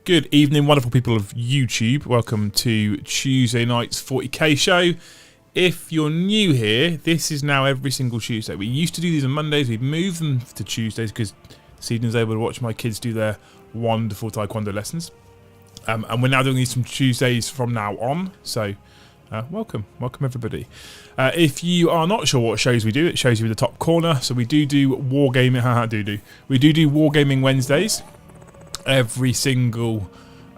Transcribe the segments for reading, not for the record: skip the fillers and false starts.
Good evening, wonderful people of YouTube. Welcome to Tuesday night's 40k show. If you're new here, this is now every single Tuesday. We used to do these on Mondays. We've moved them to Tuesdays because this evening I was able to watch my kids do their wonderful taekwondo lessons. And we're now doing these from Tuesdays from now on. So welcome everybody. If you are not sure what shows we do, it shows you in the top corner. So we do wargaming. We do Wargaming Wednesdays. Not every single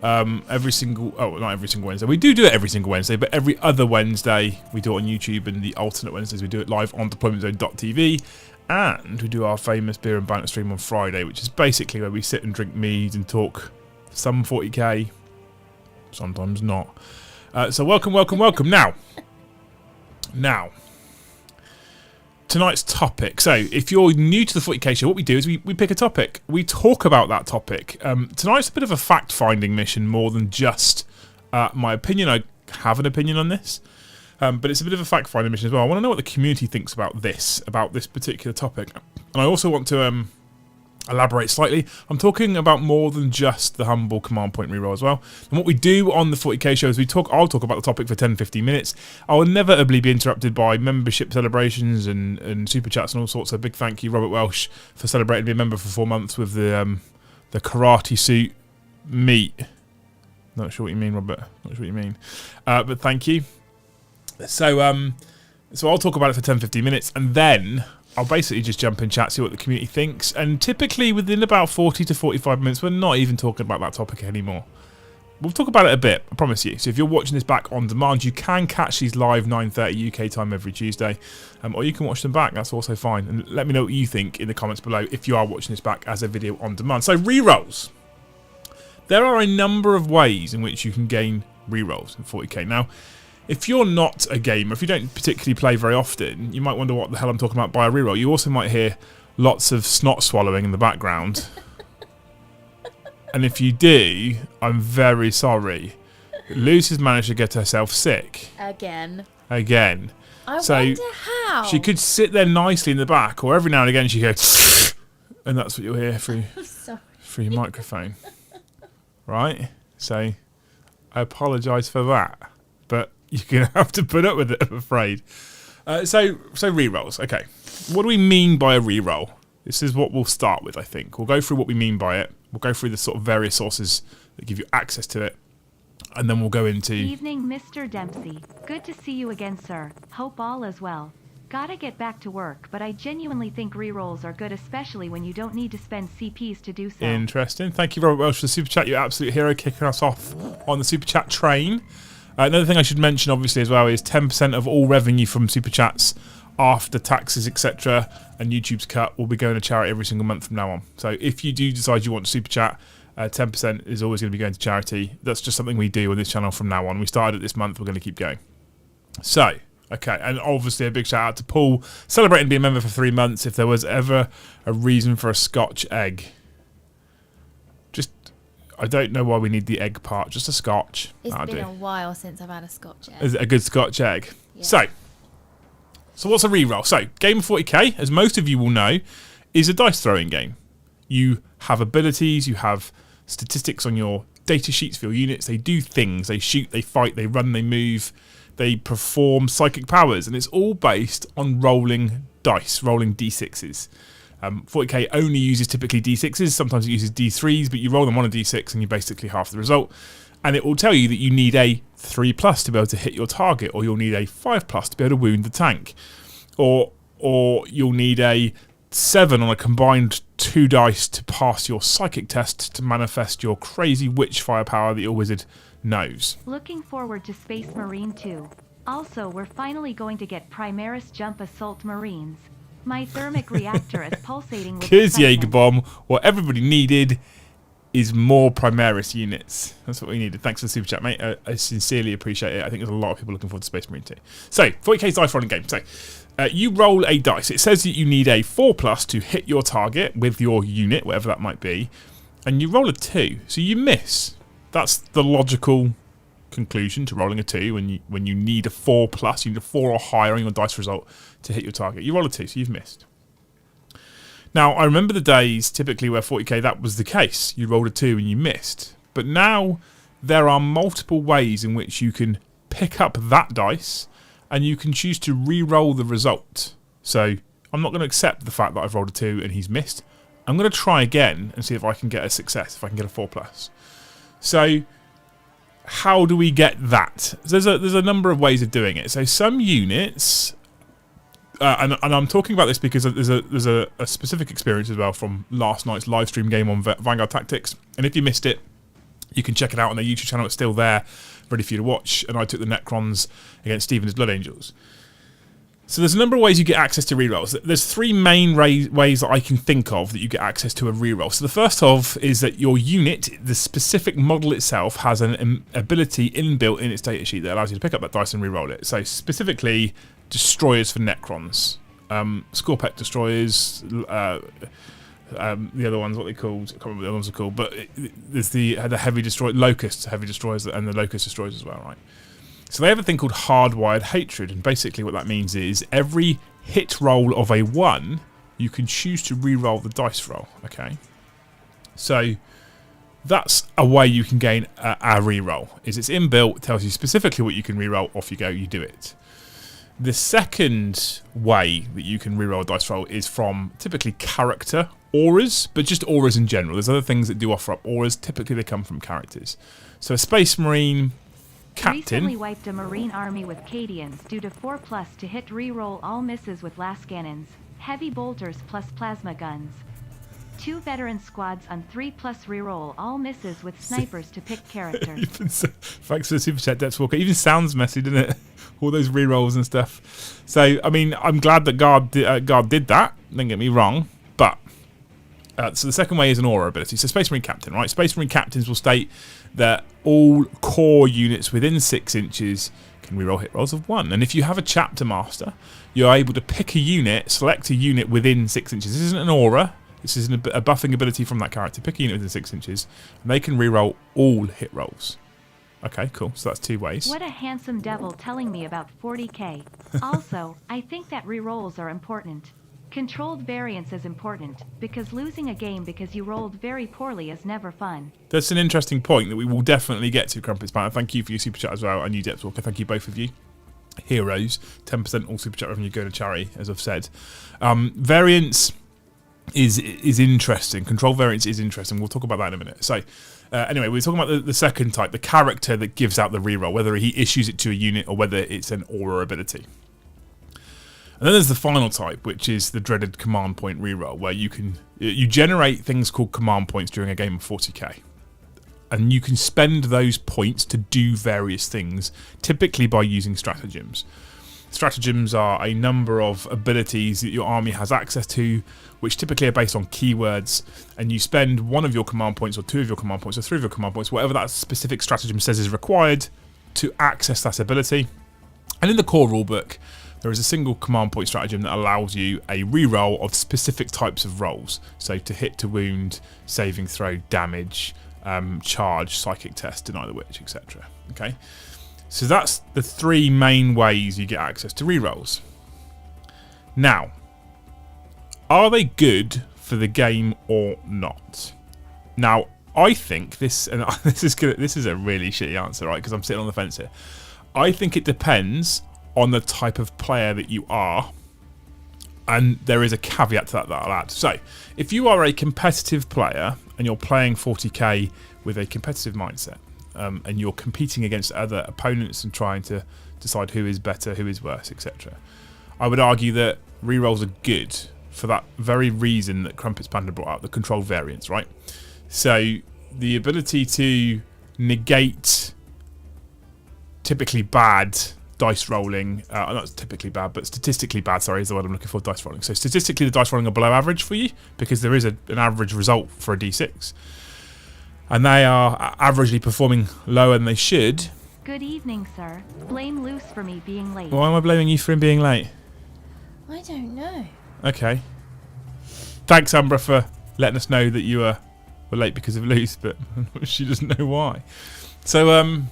Wednesday. We do it every single Wednesday, but every other Wednesday we do it on YouTube, and the alternate Wednesdays we do it live on deploymentzone.tv, and we do our famous beer and banter stream on Friday, which is basically where we sit and drink mead and talk some 40k, sometimes not. So welcome. Now, tonight's topic. So if you're new to the 40k show, what we do is we pick a topic. We talk about that topic. Tonight's a bit of a fact-finding mission more than just my opinion. I have an opinion on this, but it's a bit of a fact-finding mission as well. I want to know what the community thinks about this particular topic. And I also want to elaborate slightly. I'm talking about more than just the humble command point reroll as well. And what we do on the 40k show is I'll talk about the topic for 10-15 minutes. I'll inevitably be interrupted by membership celebrations and super chats and all sorts. So big thank you, Robert Welsh, for celebrating being a member for 4 months with the karate suit meat. Not sure what you mean, Robert. Not sure what you mean. But thank you. So I'll talk about it for 10-15 minutes, and then I'll basically just jump in chat, see what the community thinks, and typically within about 40 to 45 minutes, we're not even talking about that topic anymore. We'll talk about it a bit, I promise you. So if you're watching this back on demand, you can catch these live 9:30 UK time every Tuesday, or you can watch them back, that's also fine. And let me know what you think in the comments below if you are watching this back as a video on demand. So rerolls. There are a number of ways in which you can gain rerolls in 40k. Now, if you're not a gamer, if you don't particularly play very often, you might wonder what the hell I'm talking about by a reroll. You also might hear lots of snot swallowing in the background. And if you do, I'm very sorry. Luce has managed to get herself sick. Again. I wonder how. She could sit there nicely in the back, or every now and again she goes, and that's what you'll hear through your microphone. Right? So I apologise for that. But you're going to have to put up with it, I'm afraid. So rerolls. Okay. What do we mean by a reroll? This is what we'll start with, I think. We'll go through what we mean by it. We'll go through the sort of various sources that give you access to it. And then we'll go into... Evening, Mr. Dempsey. Good to see you again, sir. Hope all is well. Gotta get back to work, but I genuinely think rerolls are good, especially when you don't need to spend CPs to do so. Interesting. Thank you, Robert Welsh, for the Super Chat. You're an absolute hero, kicking us off on the Super Chat train. Another thing I should mention, obviously, as well, is 10% of all revenue from Super Chats after taxes, etc., and YouTube's cut will be going to charity every single month from now on. So if you do decide you want to Super Chat, 10% is always going to be going to charity. That's just something we do on this channel from now on. We started it this month. We're going to keep going. So, okay, and obviously a big shout out to Paul, celebrating being a member for 3 months. If there was ever a reason for a Scotch egg, I don't know why we need the egg part, just a Scotch. It's been a while since I've had a Scotch egg. Is it a good Scotch egg? Yeah. So what's a reroll? So, Game of 40k, as most of you will know, is a dice throwing game. You have abilities, you have statistics on your data sheets for your units. They do things. They shoot, they fight, they run, they move, they perform psychic powers, and it's all based on rolling dice, rolling d6s. 40k only uses typically d6s, sometimes it uses d3s, but you roll them on a d6 and you basically half the result. And it will tell you that you need a 3+ to be able to hit your target, or you'll need a 5+ to be able to wound the tank, or you'll need a 7 on a combined 2 dice to pass your psychic test to manifest your crazy witch firepower that your wizard knows. Looking forward to Space Marine 2. Also, we're finally going to get Primaris Jump Assault Marines. My thermic reactor is pulsating with excitement. Jägerbomb, what everybody needed is more Primaris units. That's what we needed. Thanks for the super chat, mate. I sincerely appreciate it. I think there's a lot of people looking forward to Space Marine 2. So, 40k's dice rolling game. So, you roll a dice. It says that you need a 4+ to hit your target with your unit, whatever that might be, and you roll a 2. So you miss. That's the logical conclusion to rolling a 2 when you need a 4+, you need a 4 or higher on your dice result to hit your target. You roll a 2, so you've missed. Now, I remember the days typically where 40k that was the case. You rolled a 2 and you missed. But now there are multiple ways in which you can pick up that dice and you can choose to re-roll the result. So I'm not going to accept the fact that I've rolled a 2 and he's missed. I'm going to try again and see if I can get a success, if I can get a 4+. So how do we get that? There's a number of ways of doing it. So some units, and I'm talking about this because there's a specific experience as well from last night's live stream game on Vanguard Tactics. And if you missed it, you can check it out on their YouTube channel. It's still there, ready for you to watch. And I took the Necrons against Steve and his Blood Angels. So there's a number of ways you get access to rerolls. There's 3 main ways that I can think of that you get access to a reroll. So the first of is that your unit, the specific model itself, has an ability inbuilt in its datasheet that allows you to pick up that dice and reroll it. So specifically, destroyers for Necrons, Scorpec destroyers, the other ones, what they called, I can't remember what the other ones are called, but there's the heavy destroyer, Locust heavy destroyers, and the Locust destroyers as well, right? So they have a thing called hardwired hatred, and basically what that means is every hit roll of a 1, you can choose to re-roll the dice roll, okay? So that's a way you can gain a re-roll, is it's inbuilt, it tells you specifically what you can re-roll, off you go, you do it. The second way that you can re-roll a dice roll is from typically character auras, but just auras in general. There's other things that do offer up auras, typically they come from characters. So a Space Marine Captain Recently wiped a Marine army with Cadians due to 4+ to hit re-roll all misses with las cannons, heavy bolters plus plasma guns. 2 veteran squads on 3+ re-roll all misses with snipers to pick character. Thanks for the super chat, Depth Walker. Even sounds messy, doesn't it? All those re-rolls and stuff. So, I mean, I'm glad that Guard did that. Don't get me wrong, but so the second way is an aura ability. So Space Marine Captain, right? Space Marine Captains will state that all core units within 6 inches can reroll hit rolls of 1. And if you have a Chapter Master, you're able to pick a unit, select a unit within 6 inches. This isn't an aura. This is a buffing ability from that character. Pick a unit within 6 inches, and they can reroll all hit rolls. Okay, cool. So that's 2 ways. What a handsome devil telling me about 40k. Also, I think that re-rolls are important. Controlled variance is important, because losing a game because you rolled very poorly is never fun. That's an interesting point that we will definitely get to, Crumpets Banner. Thank you for your super chat as well, and you, Depth Walker. Thank you, both of you. Heroes, 10% all super chat revenue go to charity, as I've said. Variance is interesting. Control variance is interesting. We'll talk about that in a minute. So, anyway, we're talking about the second type, the character that gives out the reroll, whether he issues it to a unit or whether it's an aura ability. And then there's the final type, which is the dreaded command point reroll, where you generate things called command points during a game of 40k. And you can spend those points to do various things, typically by using stratagems. Stratagems are a number of abilities that your army has access to, which typically are based on keywords, and you spend 1 of your command points, or 2 of your command points, or 3 of your command points, whatever that specific stratagem says is required, to access that ability. And in the core rulebook, there is a single command point stratagem that allows you a reroll of specific types of rolls. So to hit, to wound, saving throw, damage, charge, psychic test, deny the witch, etc. Okay, so that's the 3 main ways you get access to rerolls. Now, are they good for the game or not? Now, I think this, and this is a really shitty answer, right? Because I'm sitting on the fence here. I think it depends on the type of player that you are, and there is a caveat to that I'll add. So, if you are a competitive player and you're playing 40k with a competitive mindset, and you're competing against other opponents and trying to decide who is better, who is worse, etc., I would argue that rerolls are good for that very reason that Crumpets Panda brought up, the controlled variance, right? So, the ability to negate typically bad dice rolling, not typically bad, but statistically bad, sorry, is the word I'm looking for, dice rolling. So statistically the dice rolling are below average for you, because there is an average result for a d6. And they are averagely performing lower than they should. Good evening, sir. Blame Luce for me being late. Why am I blaming you for him being late? I don't know. Okay. Thanks, Umbra, for letting us know that you were late because of Luce, but she doesn't know why. So,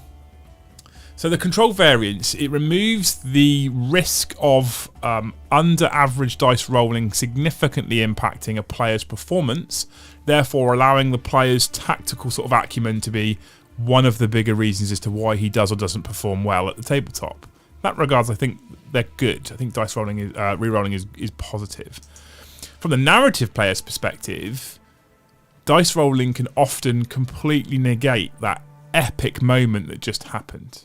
So the control variance, it removes the risk of under average dice rolling significantly impacting a player's performance, therefore allowing the player's tactical sort of acumen to be one of the bigger reasons as to why he does or doesn't perform well at the tabletop. In that regards, I think they're good. I think dice rolling is, re-rolling is positive. From the narrative player's perspective, dice rolling can often completely negate that epic moment that just happened.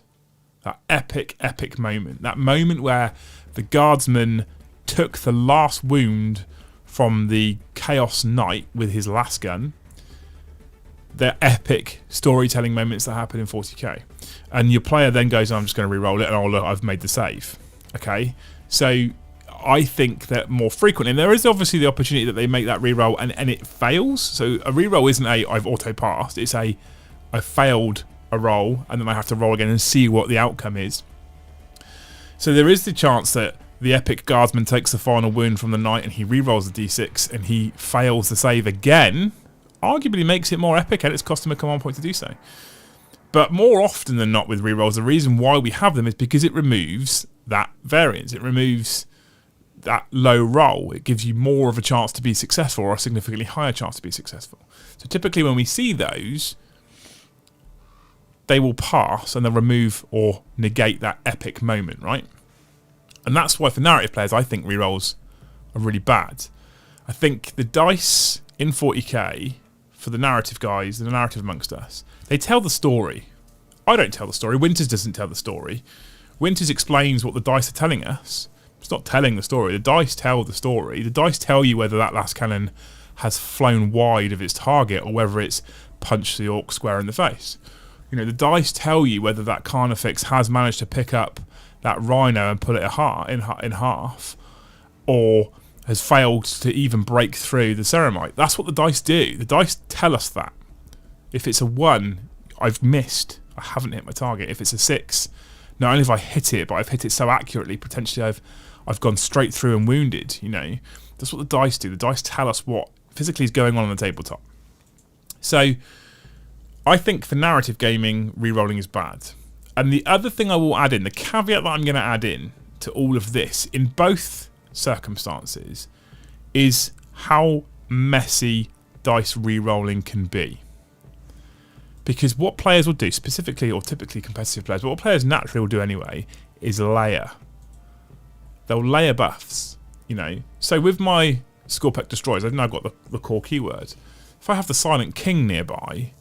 That epic moment. That moment where the guardsman took the last wound from the Chaos Knight with his last gun. They're epic storytelling moments that happen in 40k. And your player then goes, I'm just going to re-roll it, and oh look, I've made the save. Okay? So I think that more frequently, and there is obviously the opportunity that they make that re-roll and it fails. So a re-roll isn't a I've auto-passed, it's a I failed a roll and then I have to roll again and see what the outcome is. So there is the chance that the epic guardsman takes the final wound from the knight and he re-rolls the d6 and he fails the save again, arguably makes it more epic and it's cost him a command point to do so. But more often than not with re-rolls, the reason why we have them is because it removes that variance. It removes that low roll. It gives you more of a chance to be successful, or a significantly higher chance to be successful. So typically when we see those, they will pass and they'll remove or negate that epic moment, right? And that's why for narrative players, I think rerolls are really bad. I think the dice in 40k, for the narrative guys, the narrative amongst us, they tell the story. I don't tell the story. Winters doesn't tell the story. Winters explains what the dice are telling us. It's not telling the story. The dice tell the story. The dice tell you whether that last cannon has flown wide of its target or whether it's punched the orc square in the face. You know, the dice tell you whether that Carnifex has managed to pick up that rhino and put it in half, or has failed to even break through the ceramite. That's what the dice do. The dice tell us that. If it's a 1, I've missed. I haven't hit my target. If it's a 6, not only have I hit it, but I've hit it so accurately, potentially I've gone straight through and wounded, you know. That's what the dice do. The dice tell us what physically is going on the tabletop. So I think for narrative gaming, re-rolling is bad. And the other thing I will add in, the caveat that I'm going to add in to all of this, in both circumstances, is how messy dice re-rolling can be. Because what players will do, specifically or typically competitive players, but what players naturally will do anyway, is layer. They'll layer buffs, you know. So with my Scorpec Destroyers, I've now got the core keyword. If I have the Silent King nearby,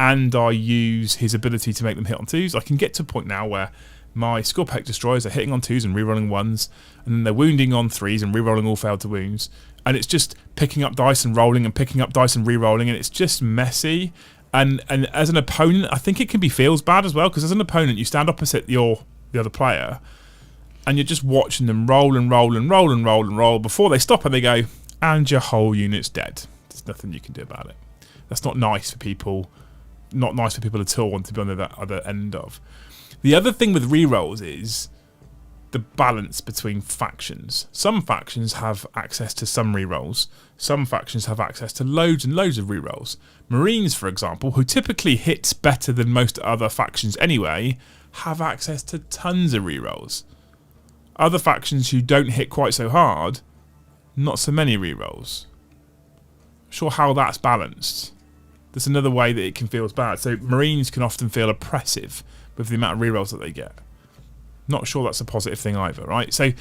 and I use his ability to make them hit on 2s, I can get to a point now where my Scorpec Destroyers are hitting on 2s and re-rolling 1s, and then they're wounding on 3s and re-rolling all failed to wounds, and it's just picking up dice and rolling and picking up dice and re-rolling, and it's just messy. And as an opponent, I think it can be feels bad as well, because as an opponent, you stand opposite the other player, and you're just watching them roll and roll and roll and roll and roll before they stop and they go, and your whole unit's dead. There's nothing you can do about it. That's not nice for people. Not nice for people at all want to be on the other end of. The other thing with rerolls is the balance between factions. Some factions have access to some rerolls. Some factions have access to loads and loads of rerolls. Marines, for example, who typically hit better than most other factions anyway, have access to tons of rerolls. Other factions who don't hit quite so hard, not so many rerolls. Sure how that's balanced. That's another way that it can feel bad. So Marines can often feel oppressive with the amount of rerolls that they get. Not sure that's a positive thing either, right? So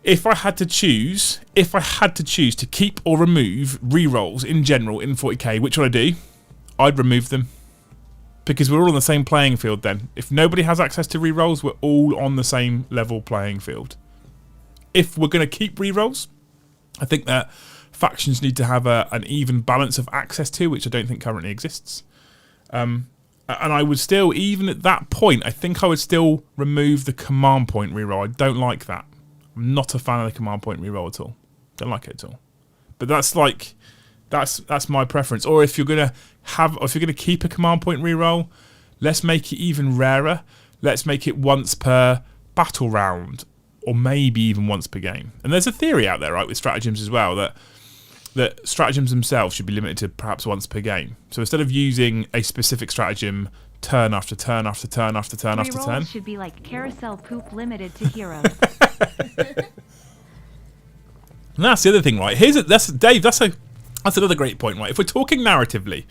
if I had to choose to keep or remove rerolls in general in 40k, which would I do? I'd remove them. Because we're all on the same playing field then. If nobody has access to rerolls, we're all on the same level playing field. If we're going to keep rerolls, I think that factions need to have an even balance of access to, which I don't think currently exists. And I would still, even at that point, I think I would still remove the command point reroll. I don't like that. I'm not a fan of the command point reroll at all. Don't like it at all. But that's like, that's my preference. Or if you're gonna keep a command point reroll, let's make it even rarer. Let's make it once per battle round, or maybe even once per game. And there's a theory out there, right, with stratagems as well, that that stratagems themselves should be limited to perhaps once per game. So instead of using a specific stratagem turn after turn after turn after turn after turn, should be like carousel poop limited to heroes. And that's the other thing, right? Dave. That's another great point, right? If we're talking narratively,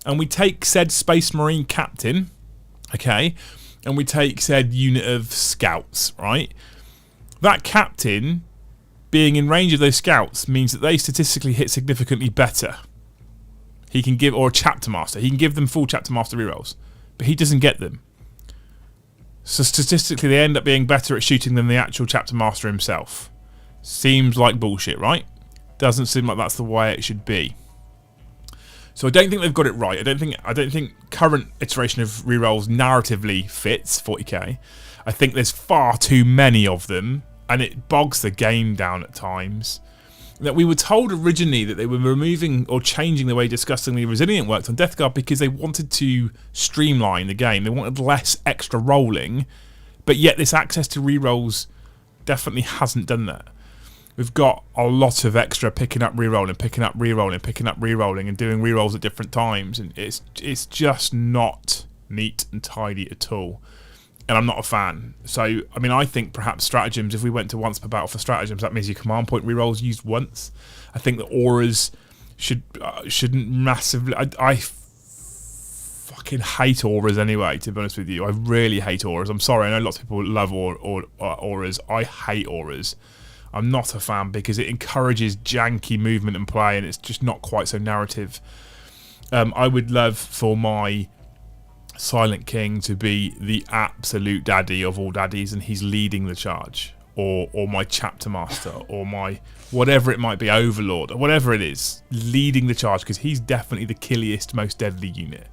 and we take said Space Marine captain, okay, and we take said unit of scouts, right? That captain being in range of those scouts means that they statistically hit significantly better. He can give, or a chapter master, he can give them full chapter master rerolls, but he doesn't get them. So statistically, they end up being better at shooting than the actual chapter master himself. Seems like bullshit, right? Doesn't seem like that's the way it should be. So I don't think they've got it right. I don't think current iteration of rerolls narratively fits 40k. I think there's far too many of them, and it bogs the game down at times. That we were told originally that they were removing or changing the way Disgustingly Resilient worked on Death Guard because they wanted to streamline the game. They wanted less extra rolling, but yet this access to rerolls definitely hasn't done that. We've got a lot of extra picking up rerolling, picking up rerolling, picking up rerolling, and doing rerolls at different times, and it's just not neat and tidy at all. And I'm not a fan. So, I mean, I think perhaps stratagems, if we went to once per battle for stratagems, that means your command point rerolls used once. I think the auras shouldn't massively... I fucking hate auras anyway, to be honest with you. I really hate auras. I'm sorry, I know lots of people love auras. I hate auras. I'm not a fan because it encourages janky movement and play, and it's just not quite so narrative. I would love for my Silent King to be the absolute daddy of all daddies, and he's leading the charge, or my chapter master, or my whatever it might be, overlord, or whatever it is, leading the charge, because he's definitely the killiest, most deadly unit.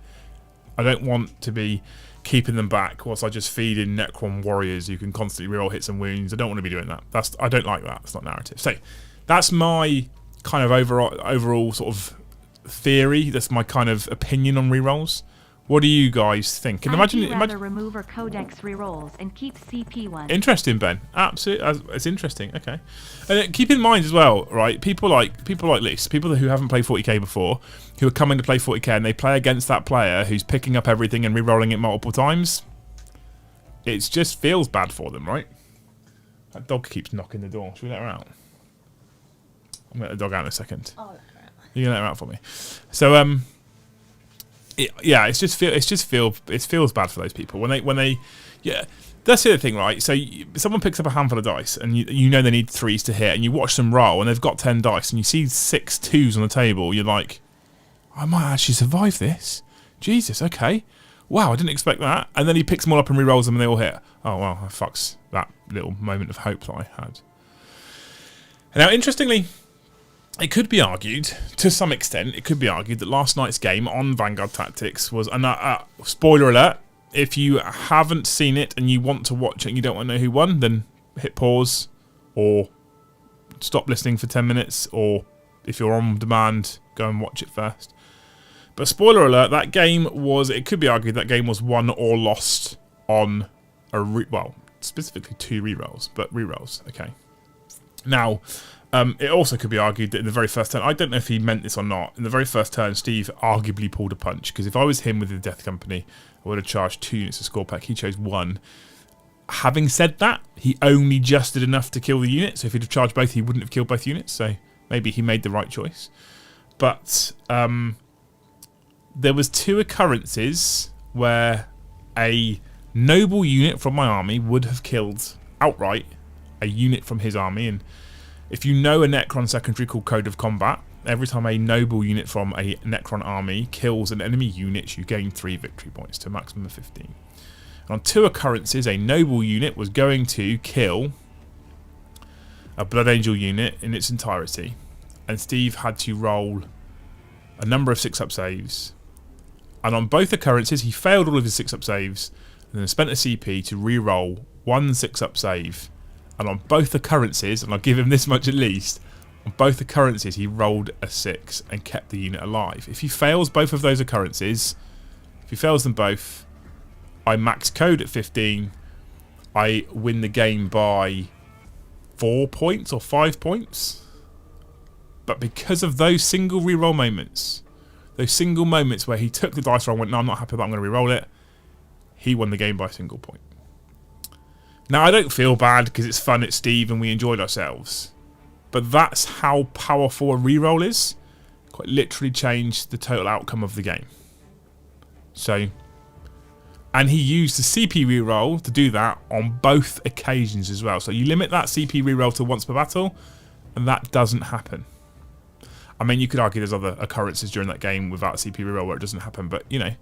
I don't want to be keeping them back whilst I just feed in Necron warriors who can constantly reroll hits and wounds. I don't want to be doing that. I don't like that. It's not narrative. So that's my kind of overall sort of theory. That's my kind of opinion on rerolls. What do you guys think? And imagine remove our Codex ReRolls and keep CP1. Interesting, Ben. Absolutely, it's interesting. Okay, and keep in mind as well, right? People like Lise, people who haven't played 40k before, who are coming to play 40k, and they play against that player who's picking up everything and re-rolling it multiple times. It just feels bad for them, right? That dog keeps knocking the door. Should we let her out? I'm gonna let the dog out in a second. I'll let her out. You can let her out for me. So it feels bad for those people when they that's the other thing, right? So someone picks up a handful of dice and you know they need 3s to hit, and you watch them roll and they've got 10 dice and you see 6 2s on the table. You're like, I might actually survive this. Jesus, okay, wow, I didn't expect that. And then he picks them all up and re-rolls them and they all hit. Oh well, that fucks that little moment of hope that I had. And now, interestingly, it could be argued, to some extent, that last night's game on Vanguard Tactics was, spoiler alert, if you haven't seen it and you want to watch it and you don't want to know who won, then hit pause, or stop listening for 10 minutes, or if you're on demand, go and watch it first. But spoiler alert, it could be argued that game was won or lost on specifically 2 rerolls, but rerolls, okay. Now, it also could be argued that in the very first turn, I don't know if he meant this or not, in the very first turn, Steve arguably pulled a punch, because if I was him with the Death Company, I would have charged 2 units of score pack. He chose 1. Having said that, he only just did enough to kill the unit, so if he'd have charged both, he wouldn't have killed both units, so maybe he made the right choice. But there was 2 occurrences where a noble unit from my army would have killed outright a unit from his army, and if you know a Necron secondary called Code of Combat, every time a noble unit from a Necron army kills an enemy unit, you gain 3 victory points to a maximum of 15. And on 2 occurrences, a noble unit was going to kill a Blood Angel unit in its entirety, and Steve had to roll a number of 6-up saves. And on both occurrences, he failed all of his 6-up saves, and then spent a CP to re-roll 1 6-up save. And on both occurrences, and I'll give him this much at least, on both occurrences he rolled a 6 and kept the unit alive. If he fails both of those occurrences, if he fails them both, I max code at 15, I win the game by 4 points or 5 points. But because of those single reroll moments, those single moments where he took the dice roll and went, no, I'm not happy about it, I'm going to reroll it, he won the game by a single point. Now, I don't feel bad because it's fun, it's Steve, and we enjoyed ourselves. But that's how powerful a reroll is. Quite literally changed the total outcome of the game. So, and he used the CP reroll to do that on both occasions as well. So you limit that CP reroll to once per battle, and that doesn't happen. I mean, you could argue there's other occurrences during that game without a CP reroll where it doesn't happen, but, you know,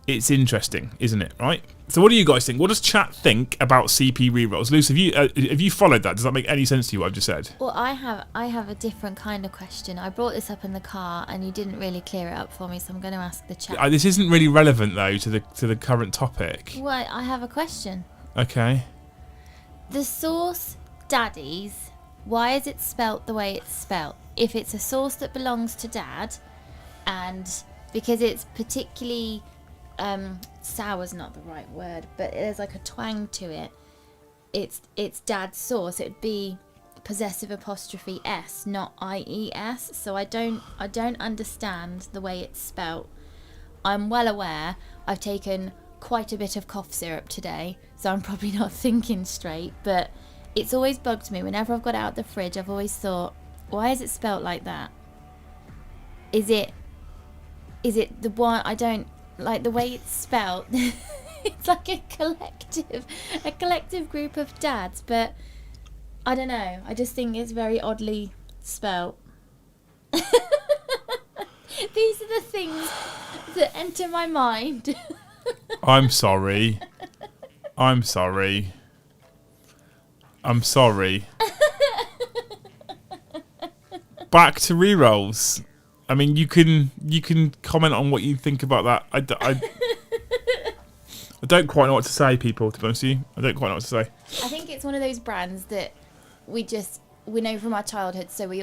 it's interesting, isn't it, right? So what do you guys think? What does chat think about CP rerolls? Luce, have you followed that? Does that make any sense to you, what I've just said? Well, I have a different kind of question. I brought this up in the car, and you didn't really clear it up for me, so I'm going to ask the chat. This isn't really relevant, though, to the current topic. Well, I have a question. Okay. The sauce Daddies, why is it spelt the way it's spelt? If it's a sauce that belongs to Dad, and because it's particularly... sour's not the right word, but there's like a twang to it. It's Dad's sauce. It'd be possessive apostrophe S, not IES. So I don't understand the way it's spelt. I'm well aware I've taken quite a bit of cough syrup today, so I'm probably not thinking straight. But it's always bugged me. Whenever I've got it out the fridge, I've always thought, why is it spelt like that? Is it the one I don't like the way it's spelt? It's like a collective group of dads, but I don't know. I just think it's very oddly spelt. These are the things that enter my mind. I'm sorry. I'm sorry. I'm sorry. Back to rerolls. I mean, you can comment on what you think about that. I don't quite know what to say, people, to be honest with you. I don't quite know what to say. I think it's one of those brands that we know from our childhood, so we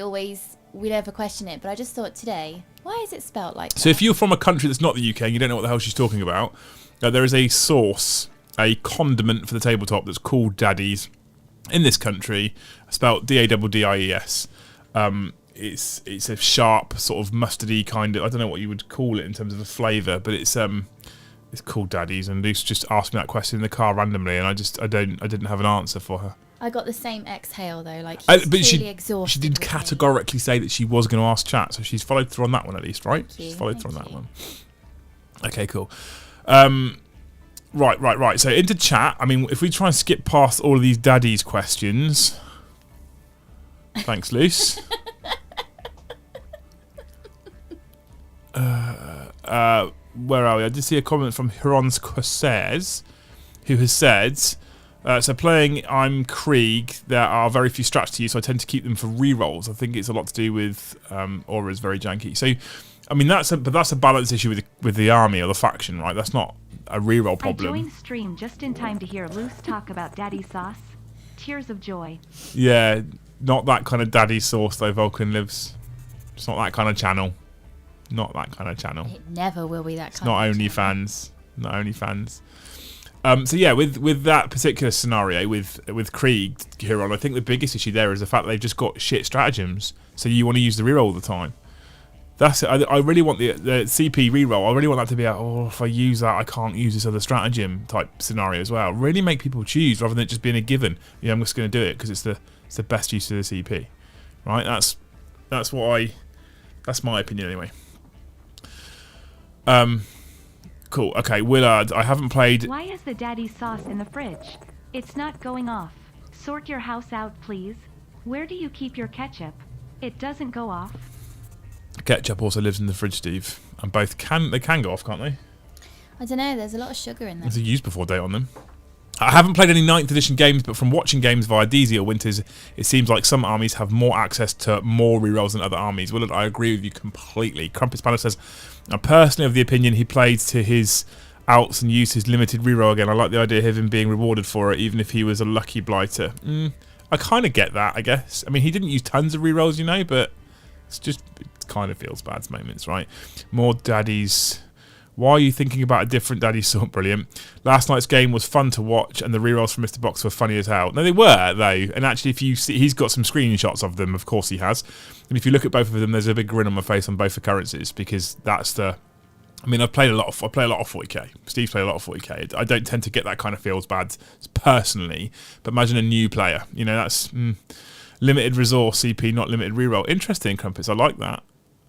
never question it. But I just thought today, why is it spelt like that? So if you're from a country that's not the UK and you don't know what the hell she's talking about, there is a sauce, a condiment for the tabletop that's called Daddies in this country, spelt Daddies. It's a sharp sort of mustardy kind of, I don't know what you would call it in terms of a flavour, but it's called Daddies, and Luce just asked me that question in the car randomly, and I didn't have an answer for her. I got the same exhale though, like but clearly exhausted. She did categorically say that she was going to ask chat, so she's followed through on that one at least, right? Thank you. She's followed through on that one. Okay, cool. Right. So into chat. I mean, if we try and skip past all of these Daddies questions, thanks, Luce. Where are we? I did see a comment from Huron's Corsairs, who has said, so playing I'm Krieg, there are very few strats to use, so I tend to keep them for rerolls. I think it's a lot to do with Aura's very janky. So, I mean, that's a balance issue with the army or the faction, right? That's not a reroll problem. I joined stream just in time to hear Luce talk about daddy sauce. Tears of joy. Yeah, not that kind of daddy sauce though, Vulcan lives. It's not that kind of channel. Not that kind of channel. It never will be that kind it's not of only channel. fans. Not only fans. So yeah, with that particular scenario with Krieg Huron, I think the biggest issue there is the fact that they've just got shit stratagems. So you want to use the reroll all the time. That's it. I really want the CP reroll. I really want that to be if I use that, I can't use this other stratagem type scenario as well. Really make people choose rather than it just being a given. Yeah, I'm just going to do it because it's the best use of the CP. Right? That's my opinion anyway. Cool. Okay, Willard, I haven't played... Why is the daddy sauce in the fridge? It's not going off. Sort your house out, please. Where do you keep your ketchup? It doesn't go off. Ketchup also lives in the fridge, Steve. And both can go off, can't they? I don't know, there's a lot of sugar in there. There's a use before date on them. I haven't played any 9th edition games, but from watching games via DZ or Winters, it seems like some armies have more access to more rerolls than other armies. Willard, I agree with you completely. Crumpet Spanner says, I'm personally of the opinion he played to his outs and used his limited reroll again. I like the idea of him being rewarded for it, even if he was a lucky blighter. I kind of get that, I guess. I mean, he didn't use tons of rerolls, but it kind of feels bad moments, right? More daddies... Why are you thinking about a different daddy sort? Brilliant. Last night's game was fun to watch, and the rerolls from Mr. Box were funny as hell. No, they were, though. And actually, if you see, he's got some screenshots of them. Of course he has. And if you look at both of them, there's a big grin on my face on both occurrences, because that's the. I mean, I play a lot of 40k. Steve's played a lot of 40k. I don't tend to get that kind of feels bad personally, but imagine a new player. You know, that's limited resource CP, not limited reroll. Interesting, Crumpets. I like that.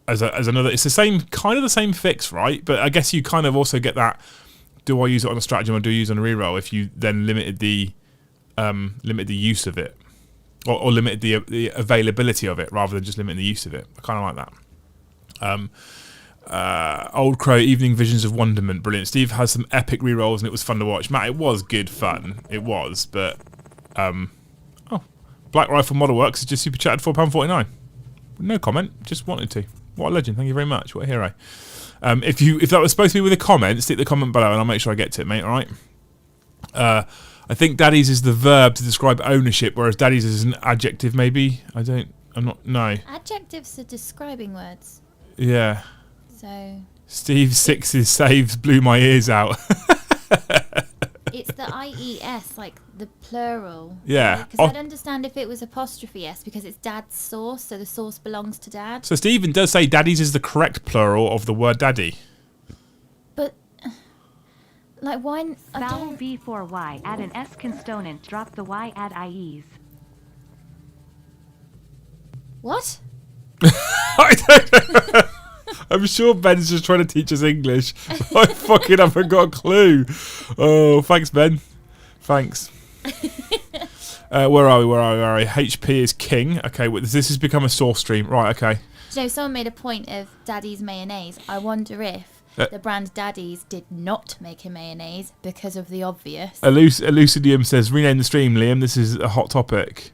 As another, it's the same kind of the same fix, right? But I guess you kind of also get that. Do I use it on a stratagem or do I use it on a reroll? If you then limited the use of it, or limited the availability of it, rather than just limiting the use of it. I kind of like that. Old Crow, Evening Visions of Wonderment, brilliant. Steve has some epic rerolls and it was fun to watch. Matt, it was good fun. It was, but Black Rifle Model Works has just super chatted £4.49. No comment, just wanted to. What a legend! Thank you very much. What a hero. If that was supposed to be with a comment, stick the comment below and I'll make sure I get to it, mate. All right. I think daddies is the verb to describe ownership, whereas daddies is an adjective. Maybe no. Adjectives are describing words. Yeah. So Steve Six's saves blew my ears out. it's the IES, like the plural. Yeah. Because I'd understand if it was apostrophe S because it's dad's source, so the source belongs to dad. So Stephen does say daddies is the correct plural of the word daddy. But like why? Vowel V4Y, add an S consonant, drop the Y, add IEs. What? I don't know. I'm sure Ben's just trying to teach us English. I fucking haven't got a clue. Oh, thanks, Ben. Thanks. Where are we? HP is king. Okay, this has become a source stream. Right, okay. Do you know, someone made a point of Daddy's mayonnaise. I wonder if the brand Daddy's did not make a mayonnaise because of the obvious. Elucidium says, rename the stream, Liam. This is a hot topic.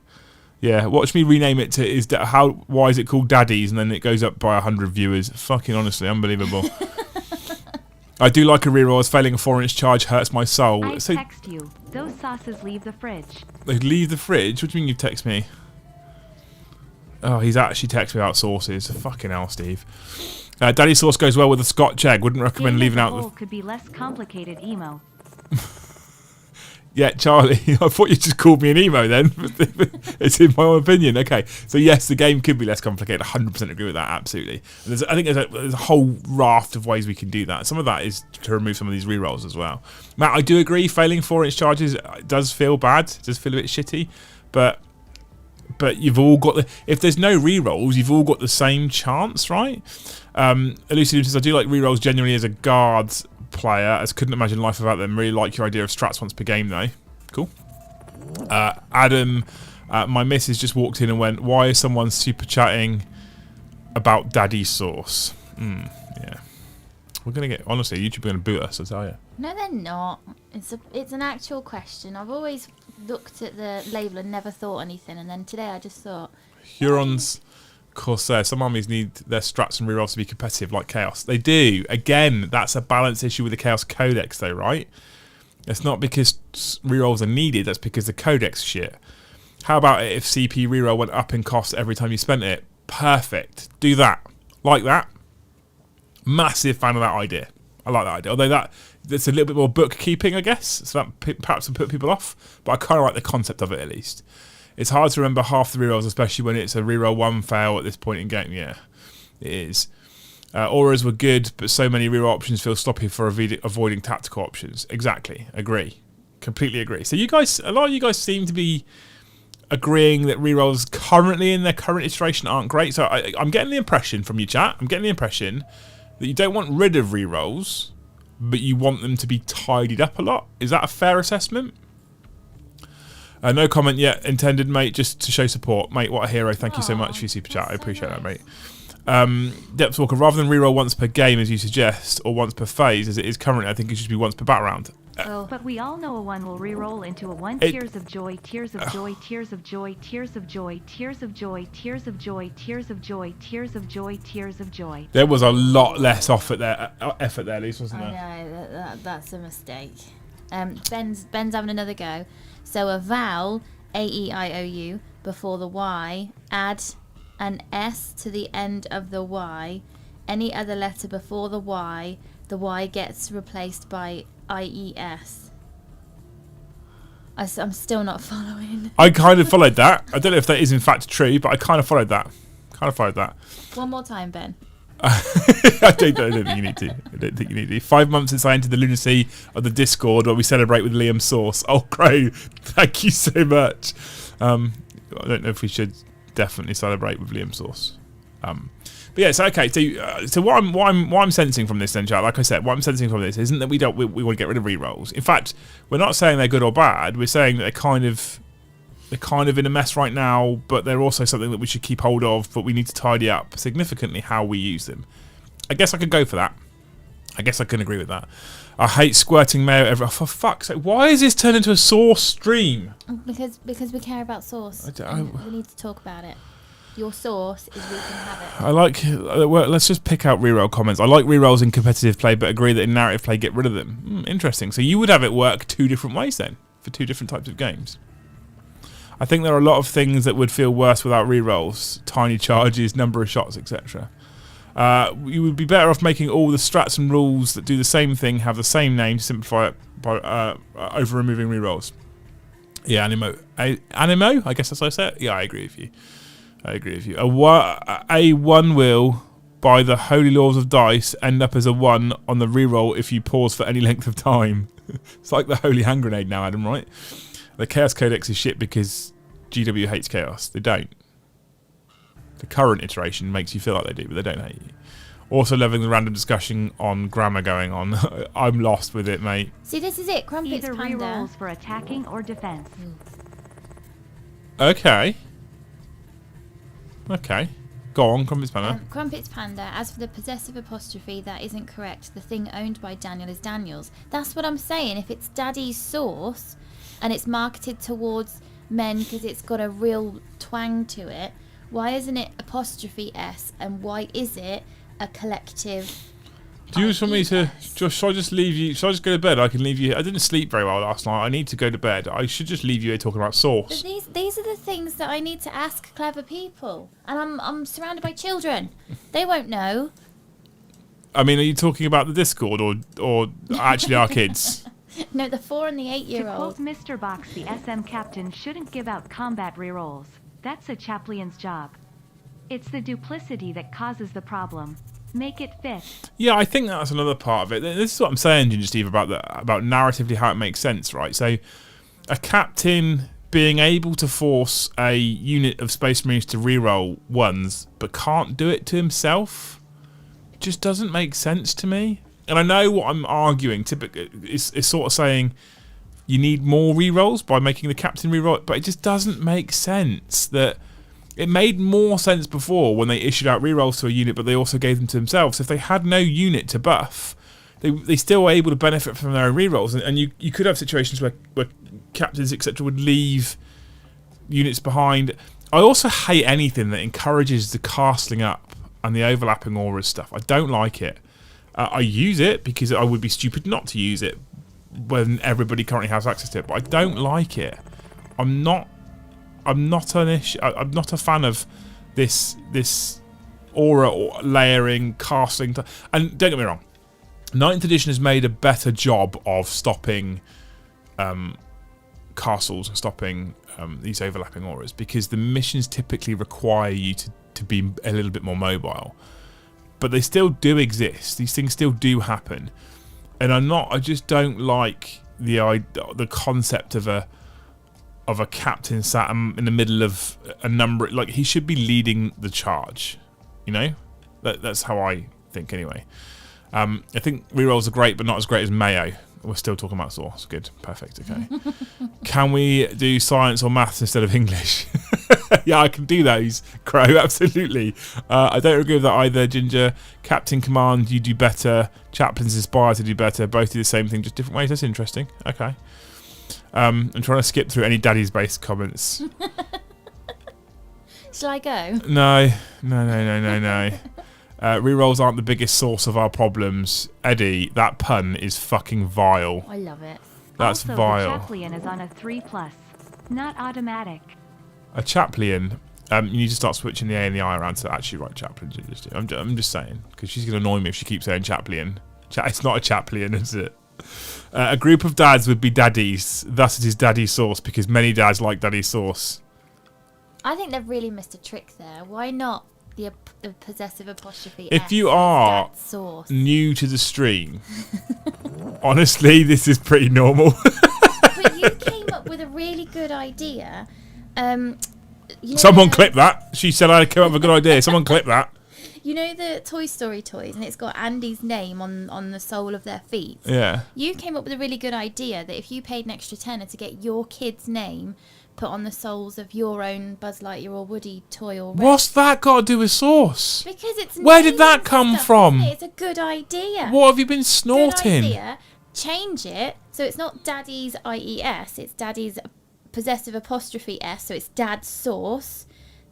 Yeah, watch me rename it to why is it called Daddies, and then it goes up by 100 viewers. Fucking honestly, unbelievable. I do like a reroll as failing a 4-inch charge hurts my soul. I text you. Those sauces leave the fridge. They leave the fridge? What do you mean you text me? Oh, he's actually texted me about sauces. Fucking hell, Steve. Daddy sauce goes well with a Scotch egg. Wouldn't recommend leaving out the... could be less complicated emo. Yeah, Charlie, I thought you just called me an emo then. It's in my own opinion. Okay, so yes, the game could be less complicated. 100% agree with that, absolutely. And I think there's a whole raft of ways we can do that. Some of that is to remove some of these rerolls as well. Matt, I do agree, failing 4-inch charges does feel bad, does feel a bit shitty, but you've all got if there's no rerolls, you've all got the same chance, right? Elucidative says, I do like rerolls genuinely as a guards player, as couldn't imagine life without them. Really like your idea of strats once per game though. Cool. Adam, my missus just walked in and went, why is someone super chatting about daddy sauce? Yeah. We're gonna get, honestly, YouTube are gonna boot us, I tell you. No, they're not. It's an actual question. I've always looked at the label and never thought anything, and then today I just thought Hurons Corsair. Some armies need their strats and rerolls to be competitive, like Chaos. They do. Again, that's a balance issue with the Chaos Codex, though, right? It's not because rerolls are needed. That's because the Codex shit. How about it if CP reroll went up in cost every time you spent it? Perfect. Do that. Like that. Massive fan of that idea. I like that idea. Although that's a little bit more bookkeeping, I guess. So that perhaps will put people off. But I kind of like the concept of it, at least. It's hard to remember half the rerolls, especially when it's a reroll 1 fail at this point in game. Yeah, it is. Auras were good, but so many reroll options feel sloppy for avoiding tactical options. Exactly. Agree. Completely agree. So a lot of you guys seem to be agreeing that rerolls currently in their current iteration aren't great. So I'm getting the impression from you, chat. I'm getting the impression that you don't want rid of rerolls, but you want them to be tidied up a lot. Is that a fair assessment? No comment yet intended, mate, just to show support. Mate, what a hero. Thank you so much for your super chat. I appreciate that, mate. Depth Walker, rather than reroll once per game, as you suggest, or once per phase, as it is currently, I think it should be once per battle round. But we all know a 1 will reroll into a 1. Tears of joy, tears of joy, tears of joy, tears of joy, tears of joy, tears of joy, tears of joy, tears of joy, tears of joy. There was a lot less effort there, at least, wasn't there? I know, that's a mistake. Ben's having another go. So a vowel, A-E-I-O-U, before the Y, add an S to the end of the Y. Any other letter before the Y gets replaced by I-E-S. I'm still not following. I kind of followed that. I don't know if that is in fact true, but I kind of followed that. Clarified that. One more time, Ben. I don't think you need to. I don't think you need to. 5 months since I entered the lunacy of the Discord where we celebrate with Liam Sauce. Oh, Crow, thank you so much. I don't know if we should definitely celebrate with Liam Sauce. But yeah, so okay. So what I'm sensing from this, then, chat, like I said, what I'm sensing from this isn't that we want to get rid of rerolls. In fact, we're not saying they're good or bad. We're saying that they're kind of in a mess right now, but they're also something that we should keep hold of, but we need to tidy up significantly how we use them. I guess I could go for that. I guess I can agree with that. I hate squirting mayo everywhere. For fuck's sake, why is this turned into a sauce stream? Because we care about sauce. We need to talk about it. Your sauce is we can have it. I like... well, let's just pick out reroll comments. I like rerolls in competitive play, but agree that in narrative play, get rid of them. Interesting. So you would have it work 2 different ways then, for 2 different types of games. I think there are a lot of things that would feel worse without rerolls. Tiny charges, number of shots, etc. You would be better off making all the strats and rules that do the same thing have the same name to simplify it by over removing rerolls. Yeah, Animo. Animo? I guess that's how I say it. Yeah, I agree with you. A 1 will, by the holy laws of dice, end up as a 1 on the reroll if you pause for any length of time. It's like the holy hand grenade now, Adam, right? The Chaos Codex is shit because GW hates chaos. They don't. The current iteration makes you feel like they do, but they don't hate you. Also loving the random discussion on grammar going on. I'm lost with it, mate. See, this is it. Crumpets Either Panda. rerolls for attacking or defense. Okay. Go on, Crumpets Panda. Crumpets Panda. As for the possessive apostrophe, that isn't correct. The thing owned by Daniel is Daniel's. That's what I'm saying. If it's Daddy's sauce and it's marketed towards men because it's got a real twang to it, why isn't it apostrophe S, and why is it a collective? Do you just want me to... Shall I just leave you... Shall I just go to bed? I can leave you... I didn't sleep very well last night. I need to go to bed. I should just leave you here talking about sauce. But these are the things that I need to ask clever people. And I'm surrounded by children. They won't know. I mean, are you talking about the Discord or actually our kids? No, the 4 and the 8-year-old. To quote Mr. Box, the SM captain shouldn't give out combat rerolls. That's a Chaplin's job. It's the duplicity that causes the problem. Make it fit. Yeah, I think that's another part of it. This is what I'm saying, Ginger Steve, about narratively how it makes sense, right? So, a captain being able to force a unit of Space Marines to reroll 1s, but can't do it to himself, just doesn't make sense to me. And I know what I'm arguing. Typically, is sort of saying you need more rerolls by making the captain reroll it, but it just doesn't make sense. That it made more sense before when they issued out rerolls to a unit, but they also gave them to themselves. If they had no unit to buff, they still were able to benefit from their own rerolls. And you could have situations where captains, etc., would leave units behind. I also hate anything that encourages the castling up and the overlapping auras stuff. I don't like it. I use it because I would be stupid not to use it when everybody currently has access to it, but I don't like it. I'm not a fan of this aura or layering, casting. And don't get me wrong, 9th edition has made a better job of stopping castles and stopping these overlapping auras, because the missions typically require you to be a little bit more mobile. But they still do exist. These things still do happen, and I just don't like the concept of a captain sat in the middle of a number. Like, he should be leading the charge. You know, that's how I think anyway. I think rerolls are great, but not as great as mayo. We're still talking about sauce. Good, perfect. Okay. Can we do science or maths instead of English? Yeah, I can do those, Crow, absolutely. I don't agree with that either, Ginger. Captain Command, you do better. Chaplins inspire to do better. Both do the same thing, just different ways. That's interesting. Okay. I'm trying to skip through any daddy's based comments. Shall I go? No. Rerolls aren't the biggest source of our problems. Eddie, that pun is fucking vile. I love it. That's also, vile. The Chaplin is on a 3+, not automatic. A Chaplin, you need to start switching the A and the I around to actually write Chaplin. I'm just saying, because she's going to annoy me if she keeps saying Chaplin. It's not a Chaplin, is it? A group of dads would be daddies. Thus it is daddy sauce, because many dads like daddy sauce. I think they've really missed a trick there. Why not the possessive apostrophe. If S, you so it's are dad's sauce. new to the stream, honestly, this is pretty normal. But you came up with a really good idea. You know Someone clip that. She said I came up with a good idea. Someone clip that. You know the Toy Story toys, and it's got Andy's name on the sole of their feet. Yeah. You came up with a really good idea that if you paid an extra tenner to get your kid's name put on the soles of your own Buzz Lightyear or Woody toy or What's that got to do with sauce? because it's Where did that naming come stuff, from? isn't it? It's a good idea. What have you been Good snorting? idea. Change it so it's not Daddy's IES, it's Daddy's possessive apostrophe S, so it's Dad's sauce.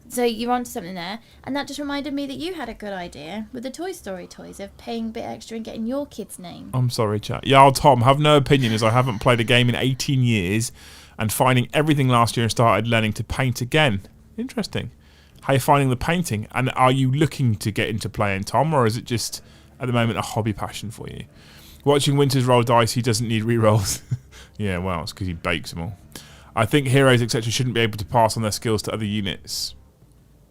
So you're onto something there, and that just reminded me that you had a good idea with the Toy Story toys of paying a bit extra and getting your kid's name. I'm sorry, chat. Yeah, Tom, have no opinion as I haven't played a game in 18 years and finding everything last year and started learning to paint again. Interesting. How are you finding the painting? And are you looking to get into playing, Tom, or is it just, at the moment, a hobby passion for you? Watching Winters roll dice, he doesn't need re-rolls. Yeah, well, it's because he bakes them all. I think heroes, etc. shouldn't be able to pass on their skills to other units.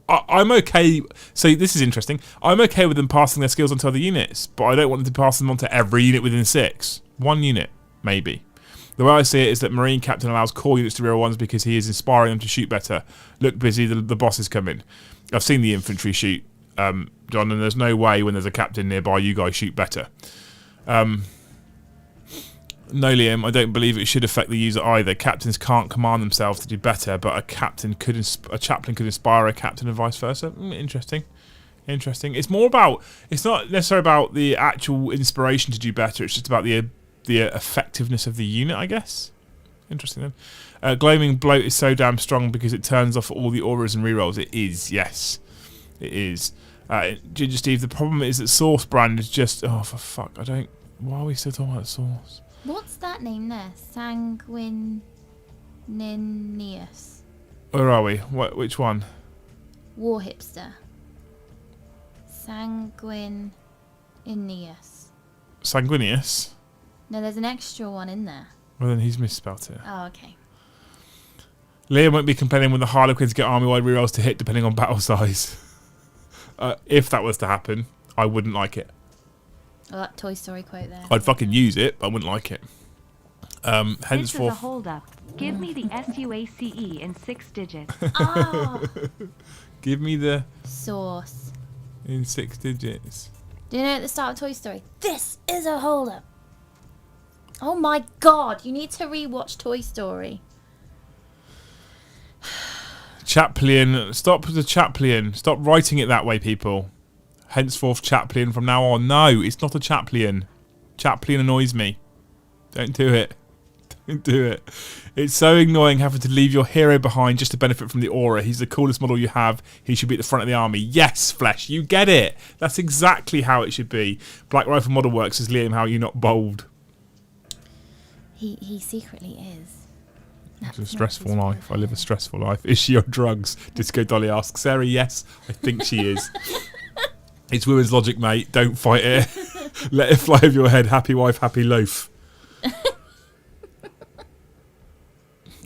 I'm okay. So this is interesting. I'm okay with them passing their skills onto other units, but I don't want them to pass them on to every unit within 6. One unit, maybe. The way I see it is that Marine Captain allows core units to reroll ones because he is inspiring them to shoot better. Look busy, the boss is coming. I've seen the infantry shoot, John, and there's no way when there's a captain nearby you guys shoot better. No, Liam, I don't believe it should affect the user either. Captains can't command themselves to do better, but a chaplain could inspire a captain and vice versa. Interesting. It's more about, it's not necessarily about the actual inspiration to do better, it's just about the effectiveness of the unit, I guess. Interesting then. Gloaming Bloat is so damn strong because it turns off all the auras and rerolls. It is, yes. It is. Ginger Steve, the problem is that Sauce Brand is just, oh, for fuck, why are we still talking about Sauce? What's that name there? Sanguininius. Where are we? Which one? War Hipster. Sanguinius? No, there's an extra one in there. Well, then he's misspelt it. Oh, okay. Liam won't be complaining when the Harlequins get army-wide rerolls to hit depending on battle size. If that was to happen, I wouldn't like it. Oh, that Toy Story quote there. I'd fucking use it, but I wouldn't like it. This is a Henceforth... hold up. Give me the SUACE in 6 digits. Oh, Give me the... sauce. in 6 digits. Do you know at the start of Toy Story? This is a hold up. Oh my god, you need to rewatch Toy Story. Chaplin. Stop the Chaplin. Stop writing it that way, people. Henceforth Chaplin from now on. No, it's not a Chaplin. Chaplin annoys me. Don't do it. Don't do it. It's so annoying having to leave your hero behind just to benefit from the aura. He's the coolest model you have. He should be at the front of the army. Yes, Flesh, you get it. That's exactly how it should be. Black Rifle Model Works says, Liam, how are you not bold? He secretly is. It's a stressful life. I live a stressful life. Is she on drugs? Disco Dolly asks. Sarah, yes, I think she is. It's women's logic, mate. Don't fight it. Let it fly over your head. Happy wife, happy loaf.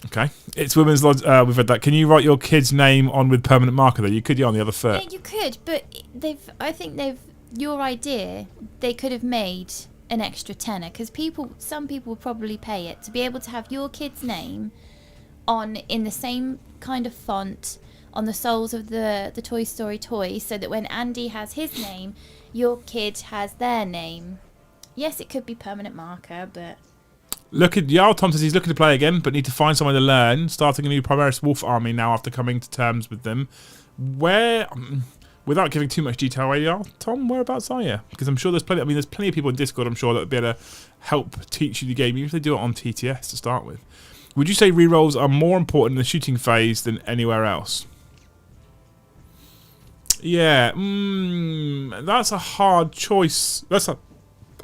Okay. It's women's logic. We've read that. Can you write your kid's name on with permanent marker though? You could, on the other foot. Yeah, you could, but your idea, they could have made an extra tenner because some people would probably pay it to be able to have your kid's name in the same kind of font on the soles of the Toy Story toys, so that when Andy has his name, your kid has their name. Yes, it could be permanent marker, but... Look at Jarl Tom says he's looking to play again, but need to find someone to learn. Starting a new Primaris Wolf army now after coming to terms with them. Where, without giving too much detail away, Jarl Tom, whereabouts are you? Because I'm sure there's plenty. I mean, there's plenty of people in Discord. I'm sure that would be able to help teach you the game, even if they do it on TTS to start with. Would you say rerolls are more important in the shooting phase than anywhere else? Yeah, that's a hard choice. That's a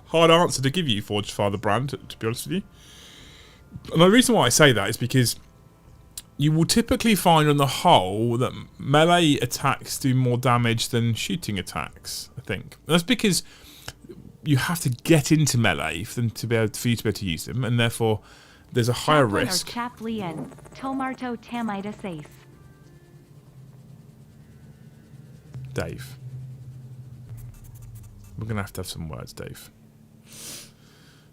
hard answer to give you, Forged Father Brand, to be honest with you. And the reason why I say that is because you will typically find on the whole that melee attacks do more damage than shooting attacks, I think. And that's because you have to get into melee for you to be able to use them, and therefore there's a higher Chaplin risk. or Chaplin. Tomarto Tamita Sace. Dave. We're going to have some words, Dave.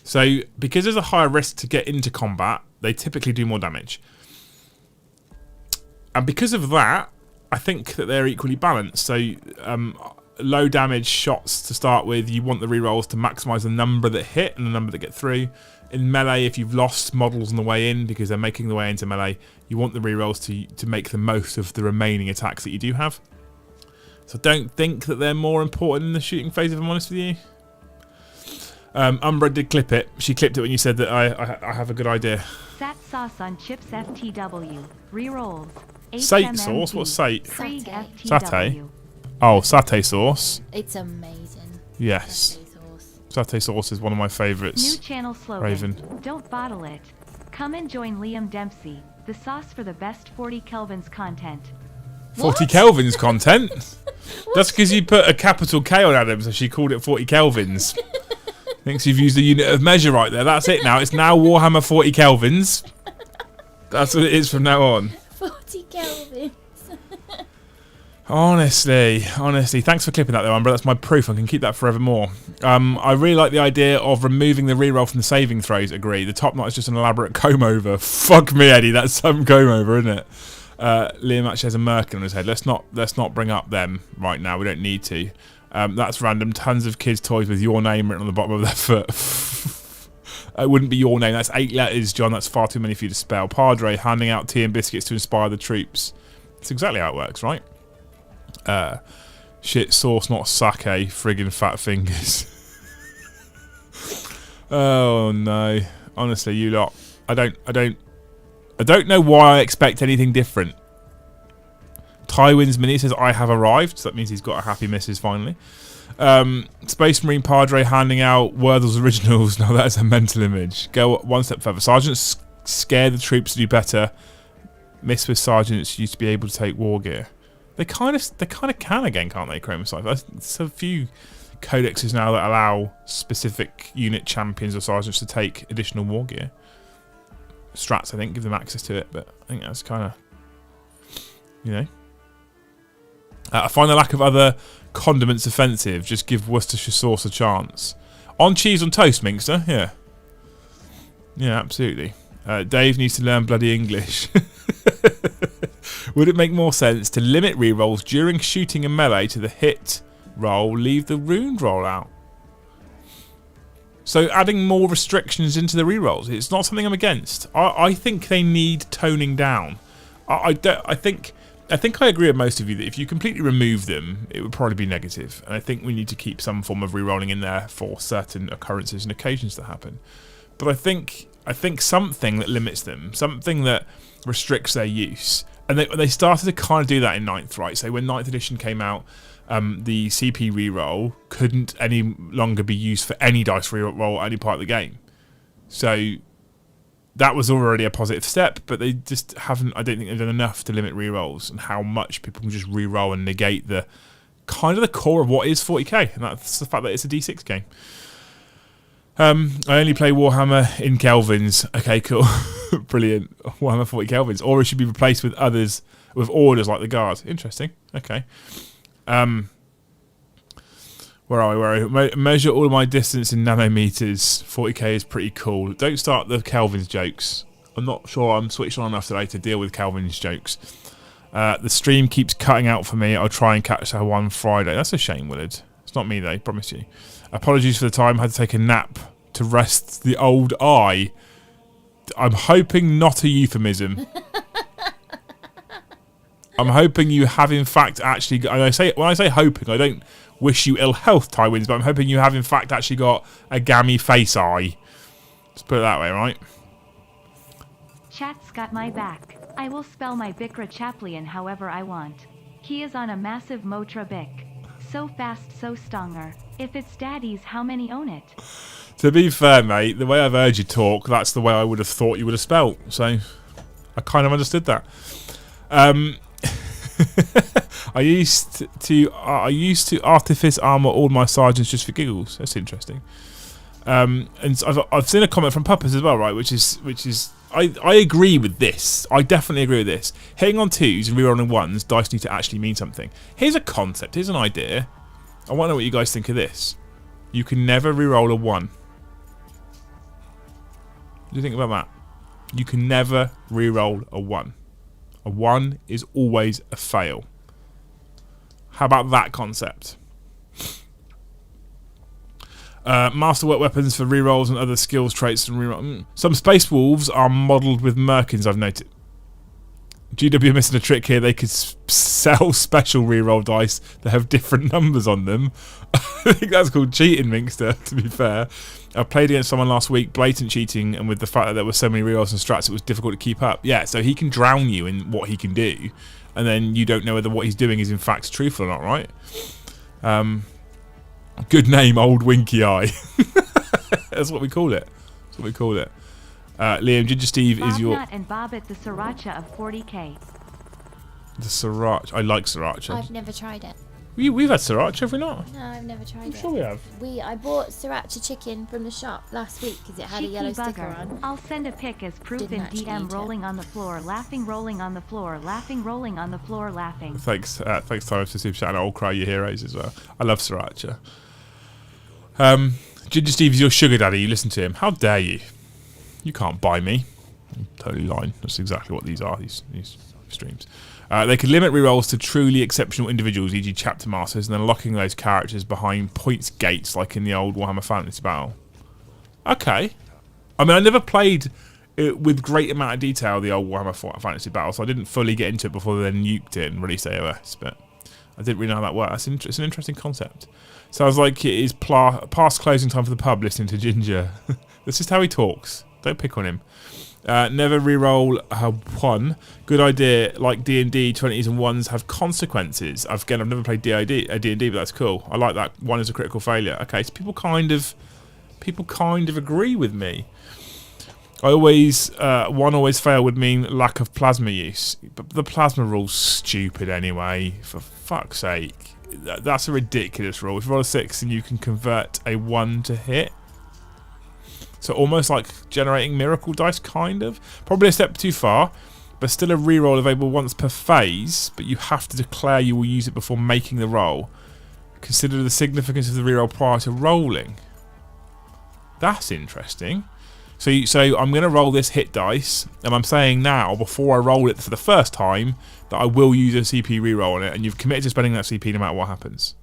So, because there's a higher risk to get into combat, they typically do more damage. And because of that, I think that they're equally balanced. So, low damage shots to start with, you want the rerolls to maximise the number that hit and the number that get through. In melee, if you've lost models on the way in because they're making the way into melee, you want the rerolls to make the most of the remaining attacks that you do have. So I don't think that they're more important in the shooting phase, if I'm honest with you. Umbra did clip it. She clipped it when you said that I have a good idea. Sat sauce on chips FTW. Rerolls. Sate sauce? What's sate? Satay. Oh, satay sauce. It's amazing. Yes. Satay sauce. Satay sauce is one of my favourites. New channel slogan. Raven. Don't bottle it. Come and join Liam Dempsey, the sauce for the best 40 kelvins content. 40 kelvins content? That's because you put a capital K on Adam, so she called it 40 kelvins. Thinks you've used the unit of measure right there. That's it now. It's now Warhammer 40 kelvins. That's what it is from now on. 40 kelvins. Honestly, thanks for clipping that though, Amber. That's my proof. I can keep that forevermore. I really like the idea of removing the reroll from the saving throws. Agree. The top knot is just an elaborate comb over. Fuck me, Eddie. That's some comb over, isn't it? Liam actually has a merkin on his head. Let's not bring up them right now. We don't need to. That's random. Tons of kids' toys with your name written on the bottom of their foot. It wouldn't be your name. That's 8 letters, John. That's far too many for you to spell. Padre handing out tea and biscuits to inspire the troops. That's exactly how it works, right? Shit sauce, not sake. Friggin' fat fingers. Oh no. Honestly, you lot. I don't know why I expect anything different. Tywin's Mini says I have arrived, so that means he's got a happy missus finally. Space Marine Padre handing out Wordle's originals. Now that is a mental image. Go one step further. Sergeants scare the troops to do better. Miss with sergeants used to be able to take war gear. They kind of can again, can't they? Chromosite. There's a few codexes now that allow specific unit champions or sergeants to take additional war gear. Strats, I think, give them access to it, but I think that's kind of, you know. I find the lack of other condiments offensive. Just give Worcestershire sauce a chance. On cheese on toast, Minkster. Yeah. Yeah, absolutely. Dave needs to learn bloody English. Would it make more sense to limit rerolls during shooting and melee to the hit roll, leave the ruined roll out? So adding more restrictions into the rerolls, it's not something I'm against. I think they need toning down. I think I agree with most of you that if you completely remove them, it would probably be negative. And I think we need to keep some form of rerolling in there for certain occurrences and occasions that happen. But I think something that limits them, something that restricts their use. And they started to kind of do that in 9th, right? So when 9th edition came out, the CP reroll couldn't any longer be used for any dice reroll at any part of the game. So that was already a positive step, but they just haven't, I don't think they've done enough to limit rerolls and how much people can just reroll and negate the kind of the core of what is 40k, and that's the fact that it's a D6 game. I only play Warhammer in Kelvins. Okay, cool. Brilliant. Warhammer 40 Kelvins. Or it should be replaced with others, with orders like the Guard. Interesting. Okay. Where are we? Measure all of my distance in nanometers. 40k is pretty cool. Don't start the Kelvins jokes. I'm not sure I'm switched on enough today to deal with Kelvins jokes. The stream keeps cutting out for me. I'll try and catch that one Friday. That's a shame, Willard. It's not me, though. Promise you. Apologies for the time. I had to take a nap to rest the old eye. I'm hoping not a euphemism. I'm hoping you have in fact actually. When I say hoping, I don't wish you ill health, Tywins, but I'm hoping you have in fact actually got a gammy face eye. Let's put it that way, right? Chat's got my back. I will spell my Bikra Chaplin however I want. He is on a massive Motra Bic. So fast, so stonger. If it's daddy's, how many own it? To be fair, mate, the way I've heard you talk, that's the way I would have thought you would have spelt. So I kind of understood that. I used to artifice armor all my sergeants just for giggles. That's interesting. And so I've seen a comment from Puppers as well, right? Which is I agree with this. I definitely agree with this. Hitting on 2s and rerolling 1s, dice need to actually mean something. Here's a concept. Here's an idea. I want to know what you guys think of this. You can never reroll a 1. What do you think about that? You can never reroll a 1. A 1 is always a fail. How about that concept? Masterwork weapons for rerolls and other skills traits and reroll. Some space wolves are modelled with merkins, I've noted. GW are missing a trick here. They could sell special reroll dice that have different numbers on them. I think that's called cheating, Minkster, to be fair. I played against someone last week, blatant cheating, and with the fact that there were so many rerolls and strats, it was difficult to keep up. Yeah, so he can drown you in what he can do, and then you don't know whether what he's doing is in fact truthful or not, right? Good name, Old Winky Eye. That's what we call it. That's what we call it. Liam, Ginger Steve is your... and Bobbit the Sriracha of 40k. The Sriracha. I like Sriracha. I've never tried it. We've had Sriracha, have we not? No, I've never tried I'm it. sure we have. I bought Sriracha chicken from the shop last week because it had a yellow sticker on. I'll send a pic as proof Didn't in actually DM eat rolling on the floor, laughing, rolling on the floor, laughing, rolling on the floor, laughing. Thanks, Tyler, for Super Chat, and I'll cry your heroes as well. I love Sriracha. Ginger Steve is your sugar daddy. You listen to him. How dare you? You can't buy me. I'm totally lying. That's exactly what these are, these streams. They can limit rerolls to truly exceptional individuals, e.g. chapter masters, and then locking those characters behind points gates like in the old Warhammer Fantasy Battle. Okay. I mean, I never played it with great amount of detail, the old Warhammer Fantasy Battle, so I didn't fully get into it before they then nuked it and released AOS, but I didn't really know how that worked. It's an interesting concept. Sounds like it is past closing time for the pub listening to Ginger. That's just how he talks. Don't pick on him. Never reroll 1. Good idea. Like D&D, 20s and 1s have consequences. I've never played D&D, but that's cool. I like that. 1 is a critical failure. Okay, so people kind of agree with me. I always 1 always fail would mean lack of plasma use, but the plasma rule's stupid anyway. For fuck's sake, that's a ridiculous rule. If you roll a 6 and you can convert a 1 to hit. So almost like generating miracle dice, kind of. Probably a step too far, but still a reroll available once per phase, but you have to declare you will use it before making the roll. Consider the significance of the reroll prior to rolling. That's interesting. So I'm going to roll this hit dice, and I'm saying now, before I roll it for the first time, that I will use a CP reroll on it, and you've committed to spending that CP no matter what happens.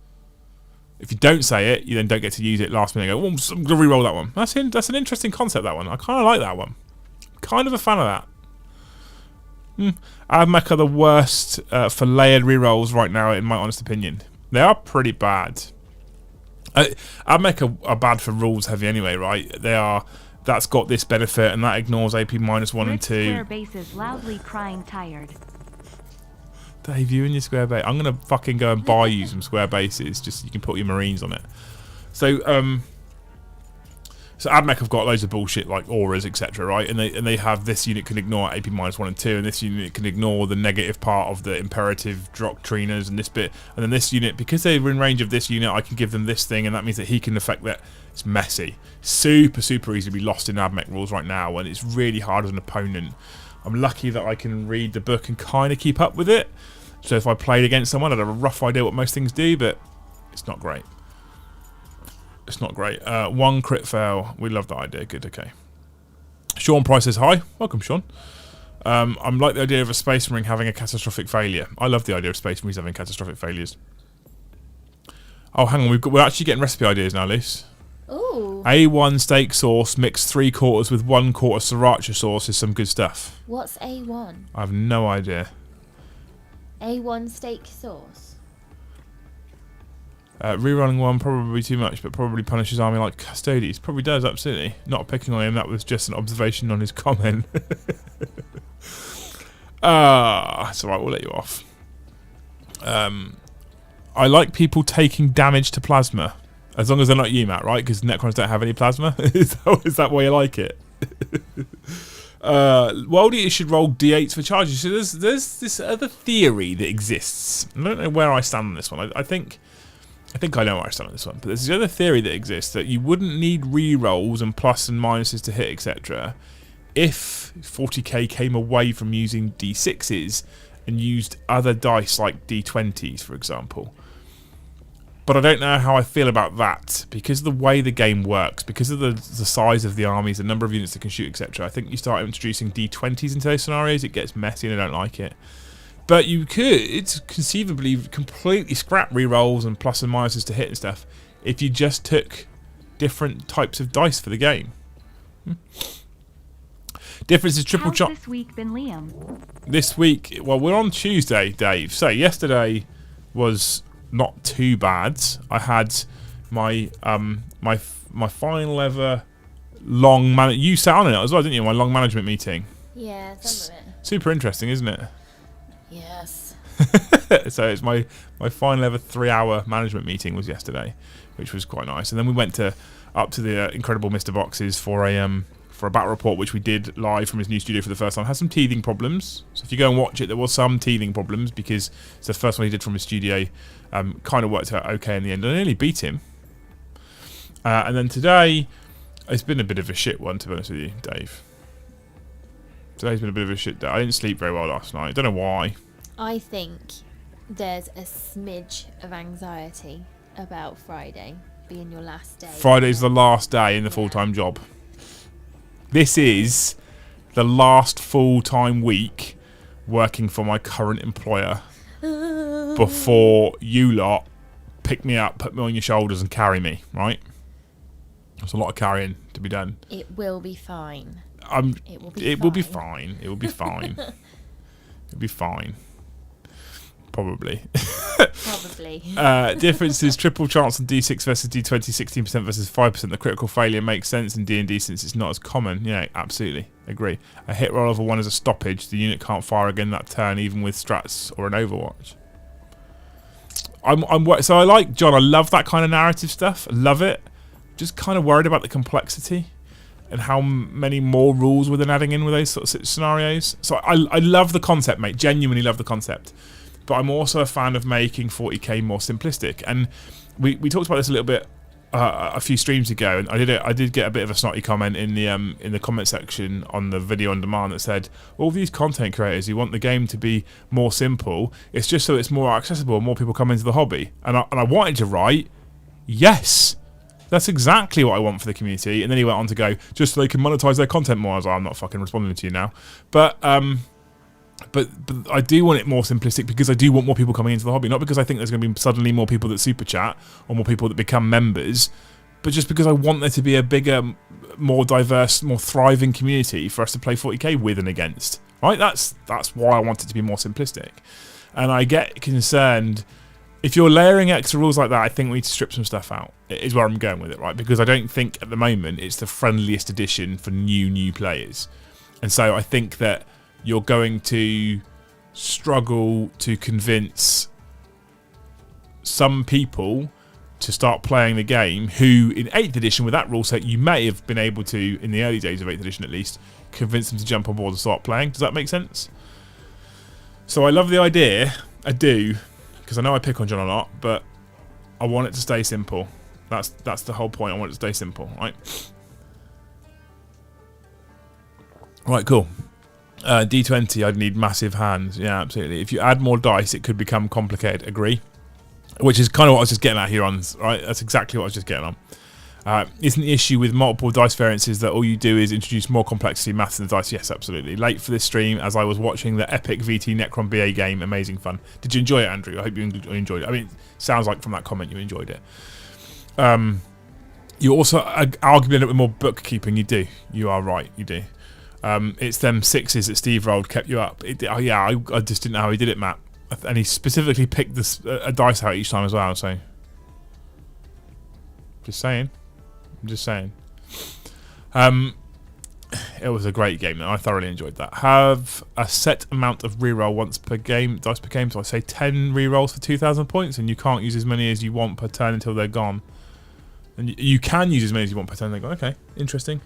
If you don't say it, you then don't get to use it last minute and go, oh, I'm going to reroll that one. That's an interesting concept, that one. I kind of like that one. Kind of a fan of that. Admech are the worst for layered rerolls right now, in my honest opinion. They are pretty bad. Admech are bad for rules heavy anyway, right? That's got this benefit, and that ignores AP -1 and 2. Square bases loudly crying tired. Dave, you and your square base. I'm going to fucking go and buy you some square bases just so you can put your marines on it. So Admech have got loads of bullshit like auras, etc., right? And they have this unit can ignore AP -1 and 2, and this unit can ignore the negative part of the imperative doctriners and this bit. And then this unit, because they're in range of this unit, I can give them this thing, and that means that he can affect that. It's messy. Super easy to be lost in Admech rules right now, and it's really hard as an opponent. I'm lucky that I can read the book and kind of keep up with it. So if I played against someone, I'd have a rough idea what most things do, but it's not great. It's not great. 1 crit fail. We love that idea. Good, okay. Sean Price says hi. Welcome, Sean. I'm like the idea of a Space Marine having a catastrophic failure. I love the idea of Space Marines having catastrophic failures. Oh, hang on. We're actually getting recipe ideas now, Luce. Ooh. A1 steak sauce mixed 3/4 with 1/4 sriracha sauce is some good stuff. What's A1? I have no idea. A1 steak sauce. Rerunning 1 probably too much, but probably punishes army like Custodes. Probably does, absolutely. Not picking on him, that was just an observation on his comment. It's alright, we'll let you off. I like people taking damage to plasma. As long as they're not you, Matt, right? Because Necrons don't have any plasma. Is that why you like it? World Eaters should roll D8s for charges. So there's this other theory that exists. I don't know where I stand on this one. I think I think I know where I stand on this one, but there's the other theory that exists that you wouldn't need rerolls and plus and minuses to hit, etc. if 40k came away from using d6s and used other dice like d20s, for example. But I don't know how I feel about that, because of the way the game works, because of the size of the armies, the number of units that can shoot, etc. I think you start introducing d20s into those scenarios, it gets messy and I don't like it. But you could conceivably completely scrap rerolls and plus and minuses to hit and stuff if you just took different types of dice for the game. Difference is triple chop. How's this week been, Liam? This week, well, we're on Tuesday, Dave. So yesterday was not too bad. I had my my final ever long you sat on it as well, didn't you? My long management meeting. Yeah, some of it. Super interesting, isn't it? Yes. So it's my final ever 3-hour management meeting was yesterday, which was quite nice. And then we went up to the Incredible Mr. Boxes for a battle report, which we did live from his new studio for the first time. Had some teething problems, so if you go and watch it, there was some teething problems because it's the first one he did from his studio. Kind of worked out okay in the end. I nearly beat him. And then today, it's been a bit of a shit one, to be honest with you, Dave. Today's been a bit of a shit day. I didn't sleep very well last night. I don't know why. I think there's a smidge of anxiety about Friday being your last day. Friday's the last day in the full-time job. This is the last full-time week working for my current employer before you lot pick me up, put me on your shoulders and carry me, right? There's a lot of carrying to be done. It will be fine. It will be fine. It will be fine. It'll be fine. Probably. Probably. Difference is triple chance on D6 versus D20, 16% versus 5%. The critical failure makes sense in D&D since it's not as common. Yeah, absolutely. Agree. A hit roll over 1 is a stoppage. The unit can't fire again that turn, even with strats or an Overwatch. So I like, John, I love that kind of narrative stuff. I love it. Just kind of worried about the complexity and how many more rules we're then adding in with those sort of scenarios. So I love the concept, mate. Genuinely love the concept. But I'm also a fan of making 40k more simplistic. And we talked about this a little bit a few streams ago, and I did get a bit of a snotty comment in the comment section on the video on demand that said, all these content creators, you want the game to be more simple. It's just so it's more accessible and more people come into the hobby. And I wanted to write, yes, that's exactly what I want for the community. And then he went on to go, just so they can monetize their content more. I was like, I'm not fucking responding to you now. But I do want it more simplistic because I do want more people coming into the hobby. Not because I think there's going to be suddenly more people that super chat or more people that become members, but just because I want there to be a bigger, more diverse, more thriving community for us to play 40k with and against. Right? That's why I want it to be more simplistic. And I get concerned if you're layering extra rules like that. I think we need to strip some stuff out. Is where I'm going with it, right? Because I don't think at the moment it's the friendliest edition for new players, and so I think that you're going to struggle to convince some people to start playing the game who, in 8th edition, with that rule set, you may have been able to, in the early days of 8th edition at least, convince them to jump on board and start playing. Does that make sense? So I love the idea. I do, because I know I pick on John a lot, but I want it to stay simple. That's the whole point. I want it to stay simple, right? Right, cool. D20, I'd need massive hands. Yeah, absolutely. If you add more dice, it could become complicated. Agree. Which is kind of what I was just getting at here on, right? That's exactly what I was just getting on. Isn't the issue with multiple dice variances that all you do is introduce more complexity, maths in the dice? Yes, absolutely. Late for this stream as I was watching the epic VT Necron BA game. Amazing fun. Did you enjoy it, Andrew? I hope you enjoyed it. I mean, it sounds like from that comment you enjoyed it. You also arguably end up with more bookkeeping. You do. You are right. You do. It's them 6s that Steve rolled kept you up. I just didn't know how he did it, Matt. And he specifically picked a dice out each time as well. So, just saying. I'm just saying. It was a great game, though. I thoroughly enjoyed that. Have a set amount of reroll once per game, dice per game. So I say 10 rerolls for 2,000 points, and you can't use as many as you want per turn until they're gone. And you can use as many as you want per turn. They're gone. Okay, interesting.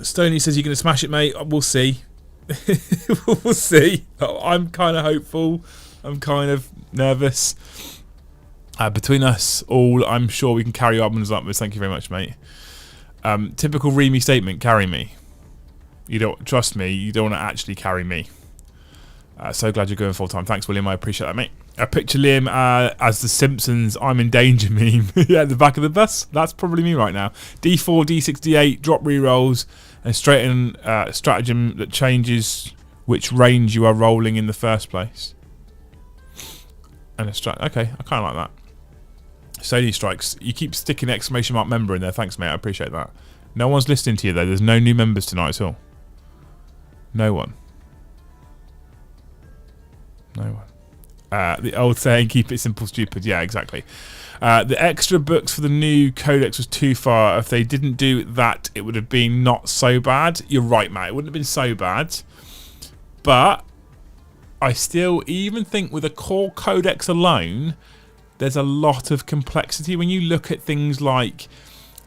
Stoney says you're going to smash it, mate. We'll see. We'll see. I'm kind of hopeful. I'm kind of nervous. Between us all, I'm sure we can carry Armand's upwards. Thank you very much, mate. Typical Reamy statement, carry me. You don't trust me, you don't want to actually carry me. So glad you're going full time. Thanks, William. I appreciate that, mate. I picture Liam as the Simpsons I'm in danger meme. Yeah, at the back of the bus. That's probably me right now. D4, D6, D8, drop rerolls, and straighten stratagem that changes which range you are rolling in the first place. And a strat. Okay, I kind of like that. Sony strikes. You keep sticking exclamation mark member in there. Thanks, mate. I appreciate that. No one's listening to you though. There's no new members tonight at all. No one. No one. The old saying, keep it simple, stupid. Yeah, exactly. The extra books for the new Codex was too far. If they didn't do that, it would have been not so bad. You're right, mate. It wouldn't have been so bad. But I still even think with a core Codex alone, there's a lot of complexity when you look at things like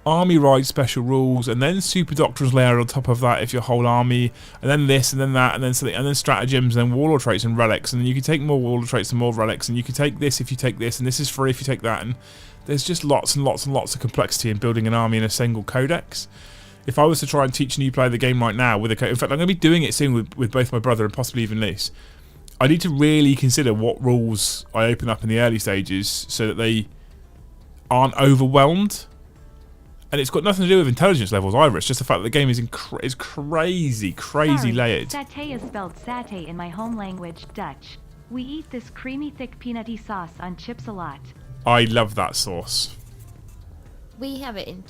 army ride special rules and then super doctrines layer on top of that if your whole army, and then this and then that and then something, and then stratagems and then warlord traits and relics, and then you can take more warlord traits and more relics, and you can take this if you take this, and this is free if you take that, and there's just lots and lots and lots of complexity in building an army in a single codex. If I was to try and teach a new player the game right now with a in fact I'm going to be doing it soon with both my brother and possibly even Luce, I need to really consider what rules I open up in the early stages so that they aren't overwhelmed. And it's got nothing to do with intelligence levels either. It's just the fact that the game is crazy Sorry, layered. Satay is spelled satay in my home language, Dutch. We eat this creamy, thick peanutty sauce on chips a lot. I love that sauce. We have it in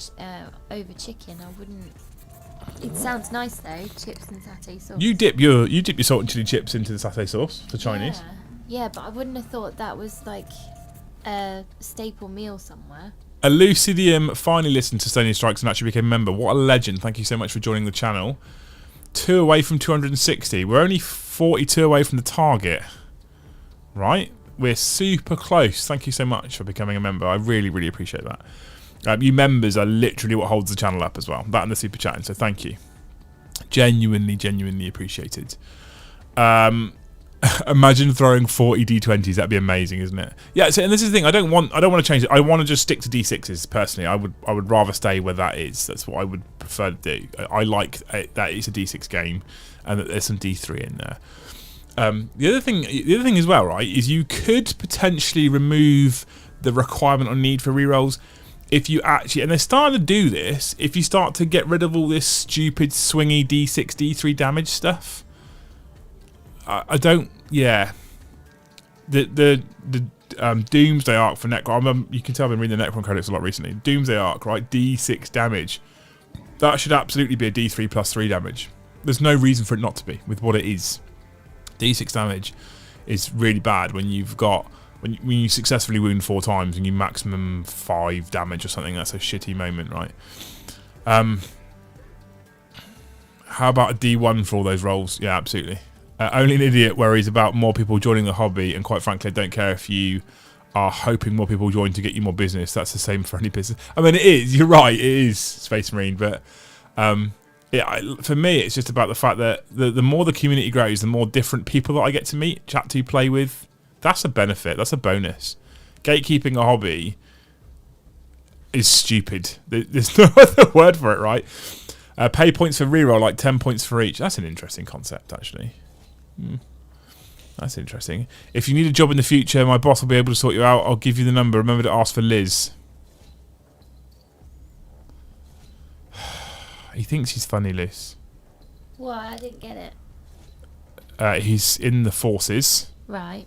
over chicken. I wouldn't. It sounds nice though, chips and satay sauce. You dip your salt and chili chips into the satay sauce for Chinese. Yeah, but I wouldn't have thought that was like a staple meal somewhere. Elucidium finally listened to Stony Strikes and actually became a member. What a legend. Thank you so much for joining the channel. 2 away from 260. We're only 42 away from the target. Right? We're super close. Thank you so much for becoming a member. I really, really appreciate that. You members are literally what holds the channel up as well. That and the super chatting, so thank you. Genuinely appreciated. Imagine throwing 40 d20s. That'd be amazing, isn't it? Yeah. So, and this is the thing. I don't want to change it. I want to just stick to d6s personally. I would rather stay where that is. That's what I would prefer to do. I like that it's a d6 game, and that there's some d3 in there. The other thing as well, right, is you could potentially remove the requirement or need for rerolls if you actually, and they're starting to do this. If you start to get rid of all this stupid swingy d6, d3 damage stuff. I don't. Yeah. The Doomsday arc for Necron. You can tell I've been reading the Necron Codex a lot recently. Doomsday arc, right? D6 damage. That should absolutely be a D3 plus 3 damage. There's no reason for it not to be with what it is. D6 damage is really bad when you've got when you successfully wound 4 times and you maximum 5 damage or something. That's a shitty moment, right? How about a D1 for all those rolls? Yeah, absolutely. Only an idiot worries about more people joining the hobby, and quite frankly, I don't care if you are hoping more people join to get you more business. That's the same for any business. I mean, it is. You're right. It is Space Marine, but for me, it's just about the fact that the more the community grows, the more different people that I get to meet, chat to, play with. That's a benefit. That's a bonus. Gatekeeping a hobby is stupid. There's no other word for it, right? Pay points for reroll, like 10 points for each. That's an interesting concept, actually. That's interesting. If you need a job in the future, my boss will be able to sort you out. I'll give you the number. Remember to ask for Liz. He thinks he's funny, Liz. What? I didn't get it. He's in the forces. Right.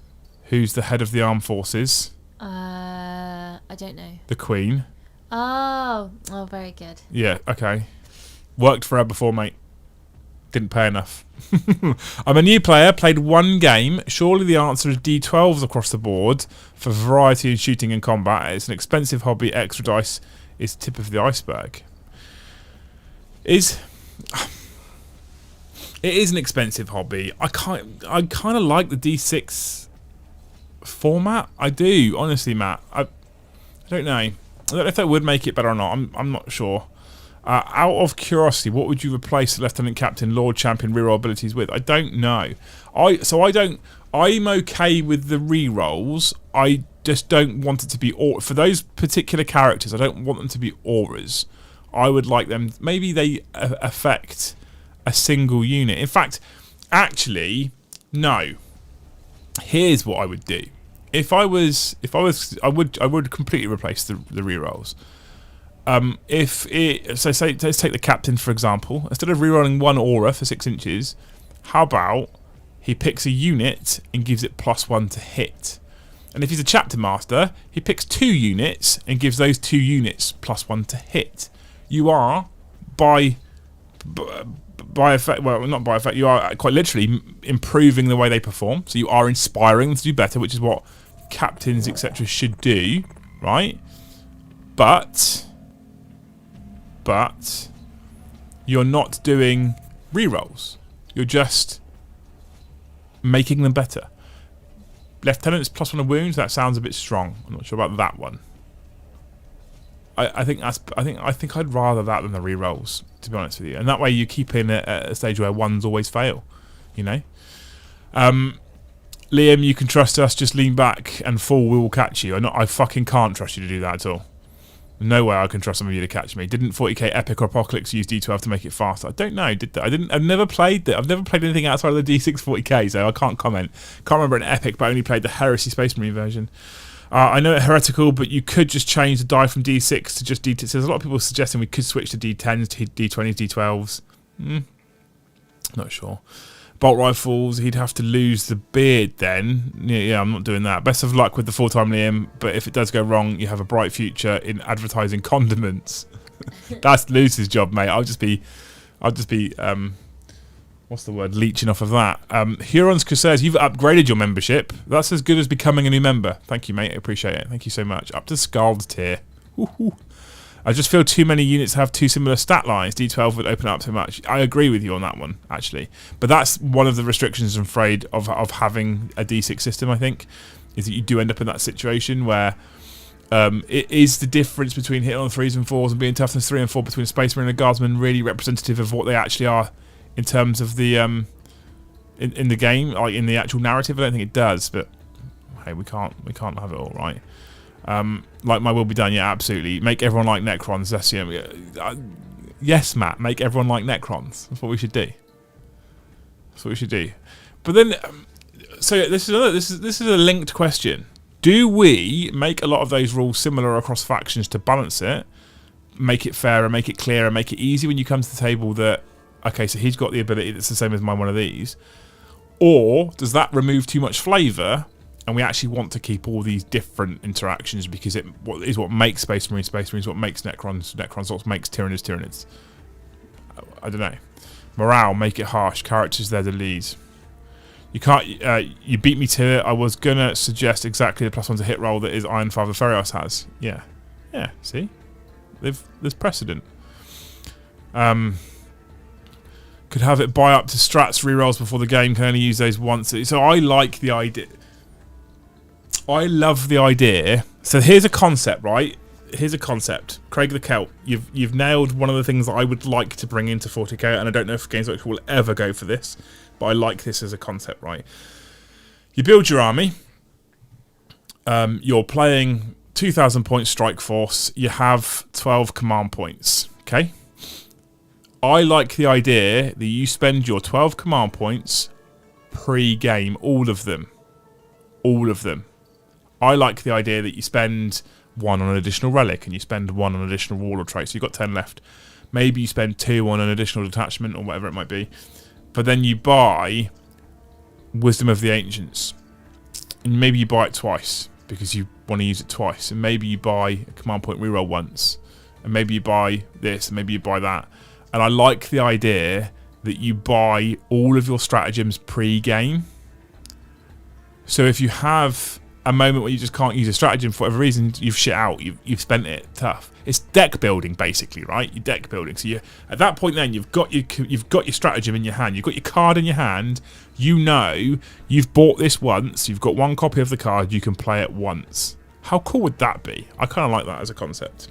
Who's the head of the armed forces? I don't know. The Queen. Oh, very good. Yeah, okay. Worked for her before, mate. Didn't pay enough. I'm a new player, played 1 game. Surely the answer is D12s across the board for variety in shooting and combat. It's an expensive hobby. Extra dice is tip of the iceberg. It is an expensive hobby. I kind of like the D6 format. I do, honestly, Matt. I don't know. I don't know if that would make it better or not. I'm not sure. Out of curiosity, what would you replace the Lieutenant Captain, Lord Champion reroll abilities with? I don't know. I I'm okay with the re-rolls. I just don't want it to be for those particular characters. I don't want them to be auras. I would like them. Maybe they affect a single unit. In fact, actually, no. Here's what I would do. I would completely replace the re-rolls. Let's take the captain for example. Instead of re-rolling one aura for 6 inches, how about he picks a unit and gives it +1 to hit? And if he's a chapter master, he picks 2 units and gives those 2 units +1 to hit. You are by effect, well, not by effect, you are quite literally improving the way they perform. So you are inspiring them to do better, which is what captains, etc. should do, right? But you're not doing re-rolls. You're just making them better. Lieutenant's +1 of wounds. That sounds a bit strong. I'm not sure about that one. I think I'd rather that than the re-rolls, to be honest with you. And that way you keep in at a stage where ones always fail. You know. Liam, you can trust us. Just lean back and fall. We will catch you. I fucking can't trust you to do that at all. No way I can trust some of you to catch me. Didn't 40k Epic or Apocalypse use D12 to make it faster? I don't know. Did they? I've never played that. I've never played anything outside of the D6 40k, so I can't comment. Can't remember an Epic, but I only played the Heresy Space Marine version. I know it's heretical, but you could just change the die from D6 to just D10. So there's a lot of people suggesting we could switch to D10s, to D20s, D12s. Not sure. Bolt rifles, he'd have to lose the beard then. Yeah, I'm not doing that. Best of luck with the full-time Liam, but if it does go wrong, you have a bright future in advertising condiments. That's Luce's job, mate. I'll just be what's the word? Leeching off of that. Huron's Crusades, you've upgraded your membership. That's as good as becoming a new member. Thank you, mate. I appreciate it. Thank you so much. Up to Scald tier. Woohoo. I just feel too many units have too similar stat lines. D12 would open up too much. I agree with you on that one, actually. But that's one of the restrictions, I'm afraid, of having a D6 system, I think, is that you do end up in that situation where it is the difference between hitting on 3s and 4s and being toughness 3 and 4 between a Space Marine and a Guardsman really representative of what they actually are in terms of the in the game, like in the actual narrative. I don't think it does, but hey, we can't have it all, right? Like my will be done, yeah, absolutely. Make everyone like Necrons. That's yes, Matt. Make everyone like Necrons. That's what we should do. That's what we should do. But then, so this is a linked question. Do we make a lot of those rules similar across factions to balance it, make it fair and make it clear and make it easy when you come to the table that okay, so he's got the ability that's the same as mine, one of these, or does that remove too much flavour? And we actually want to keep all these different interactions because it is what makes Space Marines, what makes Necrons, what makes Tyranids. I don't know. Morale, make it harsh. Characters, they're the leads. You can't. You beat me to it. I was gonna suggest exactly the +1 to hit roll that is Iron Father Ferios has. Yeah. See, there's precedent. Could have it buy up to strats rerolls before the game. Can only use those once. So I like the idea. I love the idea. So here's a concept, right? Here's a concept. Craig the Celt, you've nailed one of the things that I would like to bring into 40k, and I don't know if Games Workshop will ever go for this, but I like this as a concept, right? You build your army. You're playing 2,000 points strike force. You have 12 command points, okay? I like the idea that you spend your 12 command points pre-game, all of them. All of them. I like the idea that you spend 1 on an additional relic and you spend 1 on an additional warlord trait, so you've got 10 left. Maybe you spend 2 on an additional detachment or whatever it might be. But then you buy Wisdom of the Ancients. And maybe you buy it twice because you want to use it twice. And maybe you buy a command point reroll once. And maybe you buy this and maybe you buy that. And I like the idea that you buy all of your stratagems pre-game. So if you have a moment where you just can't use a stratagem for whatever reason, you've shit out, you've spent it tough. It's deck building basically, right? You're deck building. So you at that point then you've got your stratagem in your hand, you've got your card in your hand. You know you've bought this once. You've got 1 copy of the card. You can play it once. How cool would that be? I kind of like that as a concept.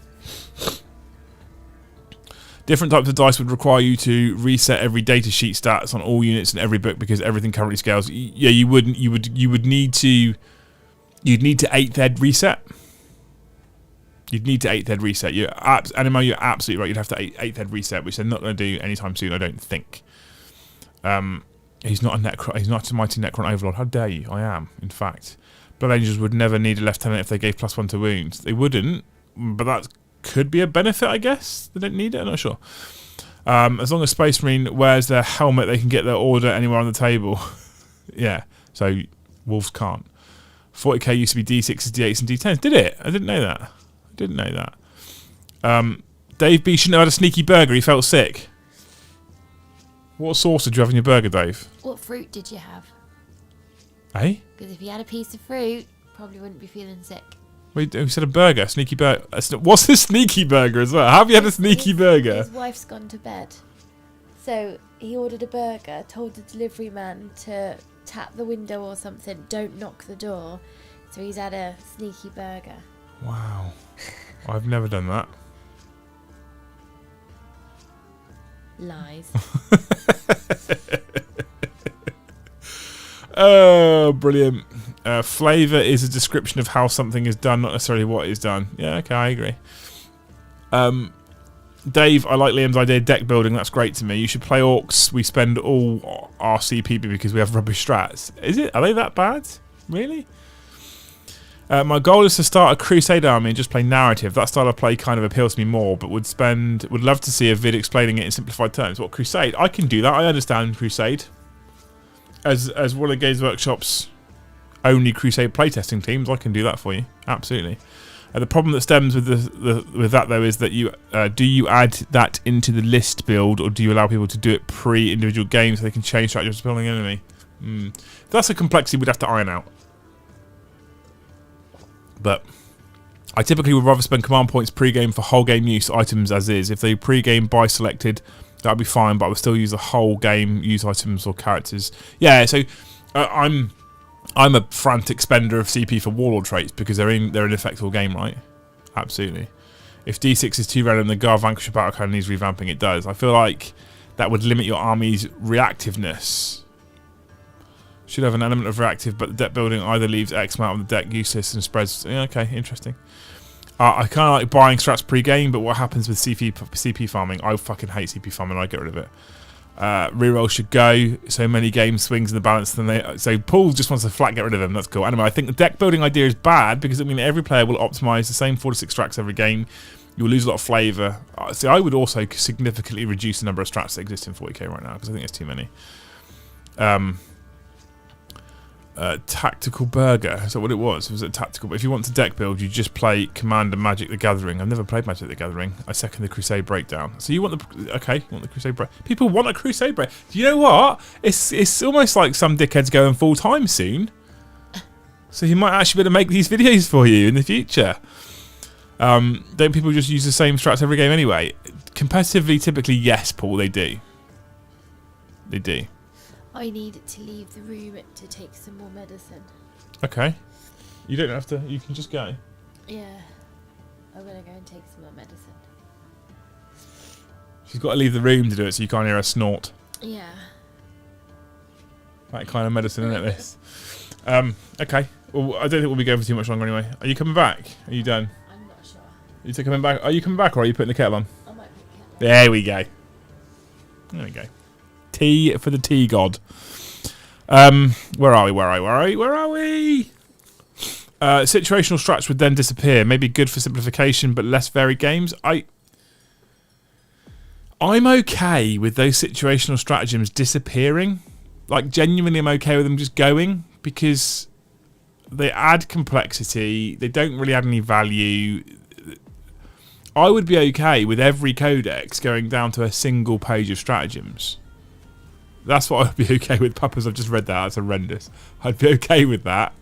Different types of dice would require you to reset every data sheet stats on all units in every book because everything currently scales. Yeah, you wouldn't. You would need to. You'd need to 8th ed reset. You'd need to 8th ed reset. Animo, you're absolutely right. You'd have to 8th ed reset, which they're not going to do anytime soon, I don't think. He's not a mighty Necron Overlord. How dare you? I am, in fact. Blood Angels would never need a lieutenant if they gave +1 to wounds. They wouldn't, but that could be a benefit, I guess. They don't need it. I'm not sure. As long as Space Marine wears their helmet, they can get their order anywhere on the table. Yeah. So Wolves can't. 40k used to be D6s, D8s, and D10s. Did it? I didn't know that. Dave B shouldn't have had a sneaky burger. He felt sick. What sauce did you have in your burger, Dave? What fruit did you have? Eh? Because if you had a piece of fruit, probably wouldn't be feeling sick. We said a burger, sneaky burger. What's a sneaky burger as well? How have you had a sneaky burger? His wife's gone to bed. So he ordered a burger, told the delivery man to tap the window or something, don't knock the door. So he's had a sneaky burger. Wow. I've never done that. Lies. Oh, brilliant. Flavour is a description of how something is done, not necessarily what is done. Yeah, okay, I agree. Dave, I like Liam's idea of deck building. That's great to me. You should play Orcs. We spend all our CP because we have rubbish strats. Is it? Are they that bad? Really? My goal is to start a Crusade army and just play narrative. That style of play kind of appeals to me more, but would love to see a vid explaining it in simplified terms. What, Crusade? I can do that. I understand Crusade. As one of Games Workshop's only Crusade playtesting teams, I can do that for you. Absolutely. The problem that stems with with that though is that do you add that into the list build, or do you allow people to do it pre-individual games so they can change strategies for building an enemy? That's a complexity we'd have to iron out. But I typically would rather spend command points pre-game for whole game use items as is. If they pre-game buy selected, that'd be fine, but I would still use the whole game use items or characters. Yeah, so I'm a frantic spender of CP for warlord traits because they're in effect all game, right? Absolutely. If D6 is too random, the Gar Vanquisher battle card needs revamping. It does. I feel like that would limit your army's reactiveness. Should have an element of reactive, but the deck building either leaves X amount of the deck useless and spreads. Yeah, okay, interesting. I kind of like buying strats pre-game, but what happens with CP farming? I fucking hate CP farming. I get rid of it. ReRoll should go. So many game swings in the balance. So Paul just wants to flat get rid of them. That's cool. Anyway, I think the deck building idea is bad because I mean every player will optimize the same 4 to 6 strats every game. You'll lose a lot of flavour. So I would also significantly reduce the number of strats that exist in 40k right now because I think it's too many. Tactical burger. Is that what it was? Was it tactical? But if you want to deck build, you just play Commander Magic the Gathering. I've never played Magic the Gathering. I second the Crusade breakdown. So you want the Crusade break? People want a Crusade break. Do you know what? It's almost like some dickhead's going full time soon. So he might actually be able to make these videos for you in the future. Don't people just use the same strats every game anyway? Competitively, typically, yes, Paul, they do. They do. I need to leave the room to take some more medicine. Okay. You don't have to. You can just go. Yeah. I'm going to go and take some more medicine. She's got to leave the room to do it so you can't hear her snort. Yeah. That kind of medicine, isn't it, this? Okay. Well, I don't think we'll be going for too much longer anyway. Are you coming back? Are you done? I'm not sure. Are you coming back? Are you coming back or are you putting the kettle on? I might put the kettle on. There we go. There we go. Tea for the tea god. Where are we? Situational strats would then disappear. Maybe good for simplification, but less varied games. I'm okay with those situational stratagems disappearing. Like, genuinely, I'm okay with them just going because they add complexity. They don't really add any value. I would be okay with every codex going down to a single page of stratagems. That's what I'd be okay with. Papas, I've just read that. That's horrendous. I'd be okay with that.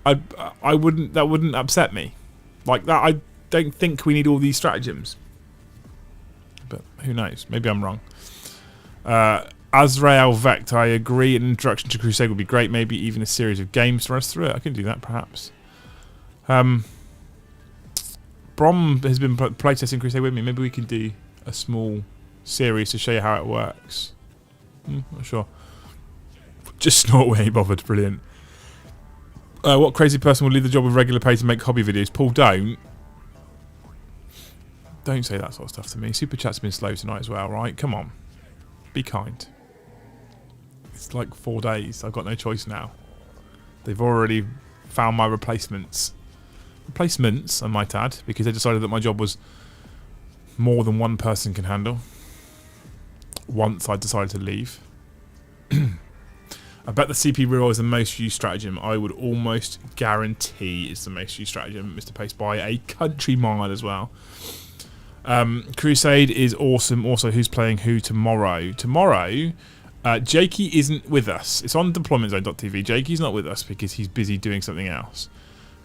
I wouldn't. That wouldn't upset me. Like that. I don't think we need all these stratagems. But who knows? Maybe I'm wrong. Azrael Vect, I agree. An introduction to Crusade would be great. Maybe even a series of games to run us through it. I can do that, perhaps. Brom has been playtesting Crusade with me. Maybe we can do a small series to show you how it works. Not sure. Just snort, we ain't bothered. Brilliant. What crazy person will leave the job with regular pay to make hobby videos? Paul, don't. Don't say that sort of stuff to me. Super Chat's been slow tonight as well, right? Come on. Be kind. It's like 4 days. I've got no choice now. They've already found my replacements. Replacements, I might add, because they decided that my job was more than one person can handle. Once I decided to leave. I bet the CP reroll is the most used stratagem. I would almost guarantee it's the most used stratagem, Mr. Pace, by a country mile as well. Crusade is awesome. Also, who's playing who tomorrow? Tomorrow, Jakey isn't with us. It's on deploymentzone.tv. Jakey's not with us because he's busy doing something else.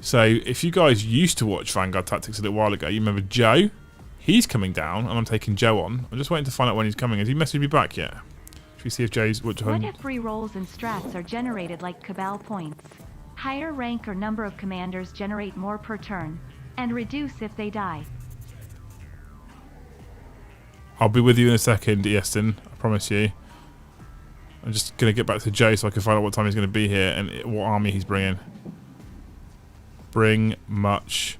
So, if you guys used to watch Vanguard Tactics a little while ago, you remember Joe? He's coming down, and I'm taking Joe on. I'm just waiting to find out when he's coming. Has he messaged me back yet? Should we see if Joe's... What if rerolls and strats are generated like Cabal points? Higher rank or number of commanders generate more per turn, and reduce if they die. I'll be with you in a second, Easton. I promise you. I'm just going to get back to Joe so I can find out what time he's going to be here and what army he's bringing. Bring much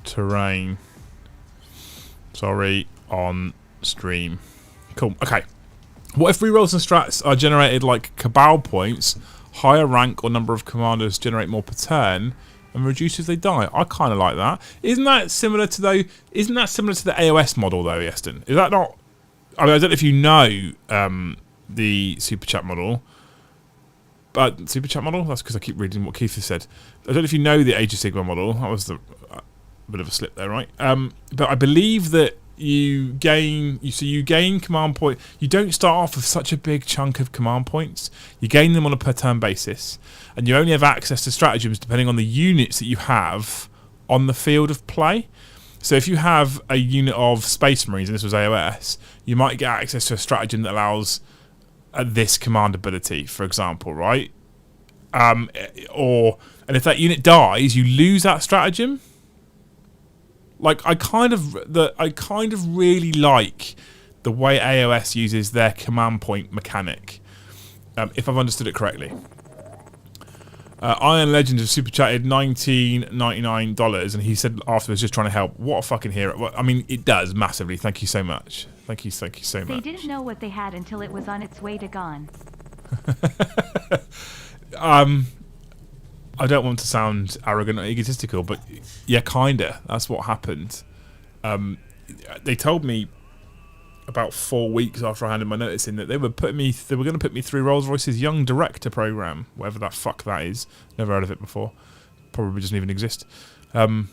terrain. Sorry, on stream. Cool. Okay. What if rerolls and strats are generated like Cabal points, higher rank or number of commanders generate more per turn, and reduce if they die? I kind of like that. Isn't that similar to the AOS model though, Easton? Is that not? I mean, I don't know if you know the Super Chat model, but Super Chat model. That's because I keep reading what Keith has said. I don't know if you know the Age of Sigmar model. That was the bit of a slip there, right? But I believe that you gain command point. You don't start off with such a big chunk of command points. You gain them on a per turn basis, and you only have access to stratagems depending on the units that you have on the field of play. So if you have a unit of Space Marines, and this was AOS, you might get access to a stratagem that allows this command ability, for example, right? And if that unit dies, you lose that stratagem. Like I kind of really like the way AOS uses their command point mechanic, if I've understood it correctly. Iron Legend has super chatted $19.99, and he said afterwards, just trying to help. What a fucking hero! Well, I mean, it does massively. Thank you so much. Thank you so much. They didn't know what they had until it was on its way to gone. I don't want to sound arrogant or egotistical, but yeah, kinda. That's what happened. They told me about 4 weeks after I handed my notice in that they were going to put me through Rolls-Royce's Young Director program, whatever that fuck that is. Never heard of it before. Probably doesn't even exist. 4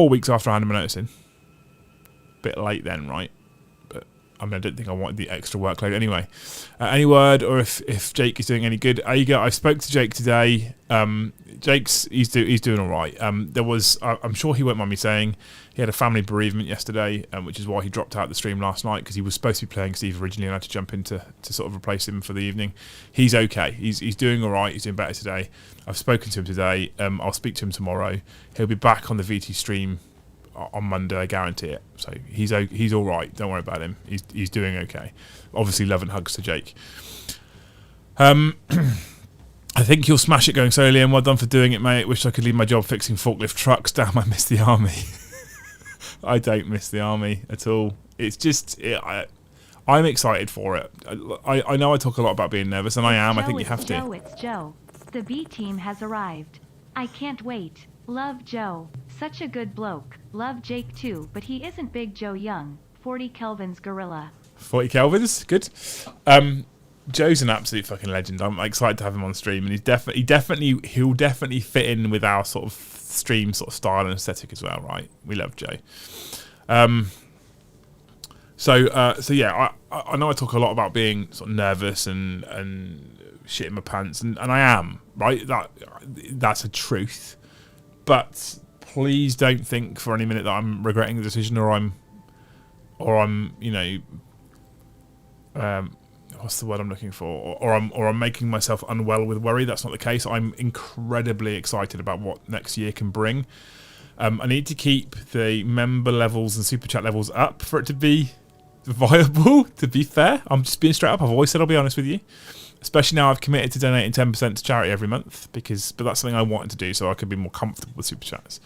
weeks after I handed my notice in. Bit late then, right? I mean, I don't think I wanted the extra workload anyway. Any word, or if Jake is doing any good? I spoke to Jake today. He's doing all right. I'm sure he won't mind me saying he had a family bereavement yesterday, which is why he dropped out the stream last night, because he was supposed to be playing Steve originally, and I had to jump in to sort of replace him for the evening. He's okay. He's doing all right. He's doing better today. I've spoken to him today. I'll speak to him tomorrow. He'll be back on the VT stream on Monday, I guarantee it. So he's all right. Don't worry about him. He's doing okay. Obviously, love and hugs to Jake. I think you'll smash it going slowly, and well done for doing it, mate. Wish I could leave my job fixing forklift trucks. Damn, I miss the army. I don't miss the army at all. It's just I'm excited for it. I know I talk a lot about being nervous, and I am. I think you have to. It's Joe. The B team has arrived. I can't wait. Love Joe. Such a good bloke. Love Jake too, but he isn't Big Joe Young. 40 Kelvin's gorilla. 40 Kelvins, good. Joe's an absolute fucking legend. I'm excited to have him on stream, and he'll definitely fit in with our sort of stream sort of style and aesthetic as well, right? We love Joe. So yeah, I know I talk a lot about being sort of nervous and shit in my pants, and I am, right? That's a truth. But please don't think for any minute that I'm regretting the decision, or I'm what's the word I'm looking for, or I'm making myself unwell with worry. That's not the case. I'm incredibly excited about what next year can bring. I need to keep the member levels and super chat levels up for it to be viable, to be fair. I'm just being straight up. I've always said I'll be honest with you. Especially now I've committed to donating 10% to charity every month, but that's something I wanted to do so I could be more comfortable with Super Chats.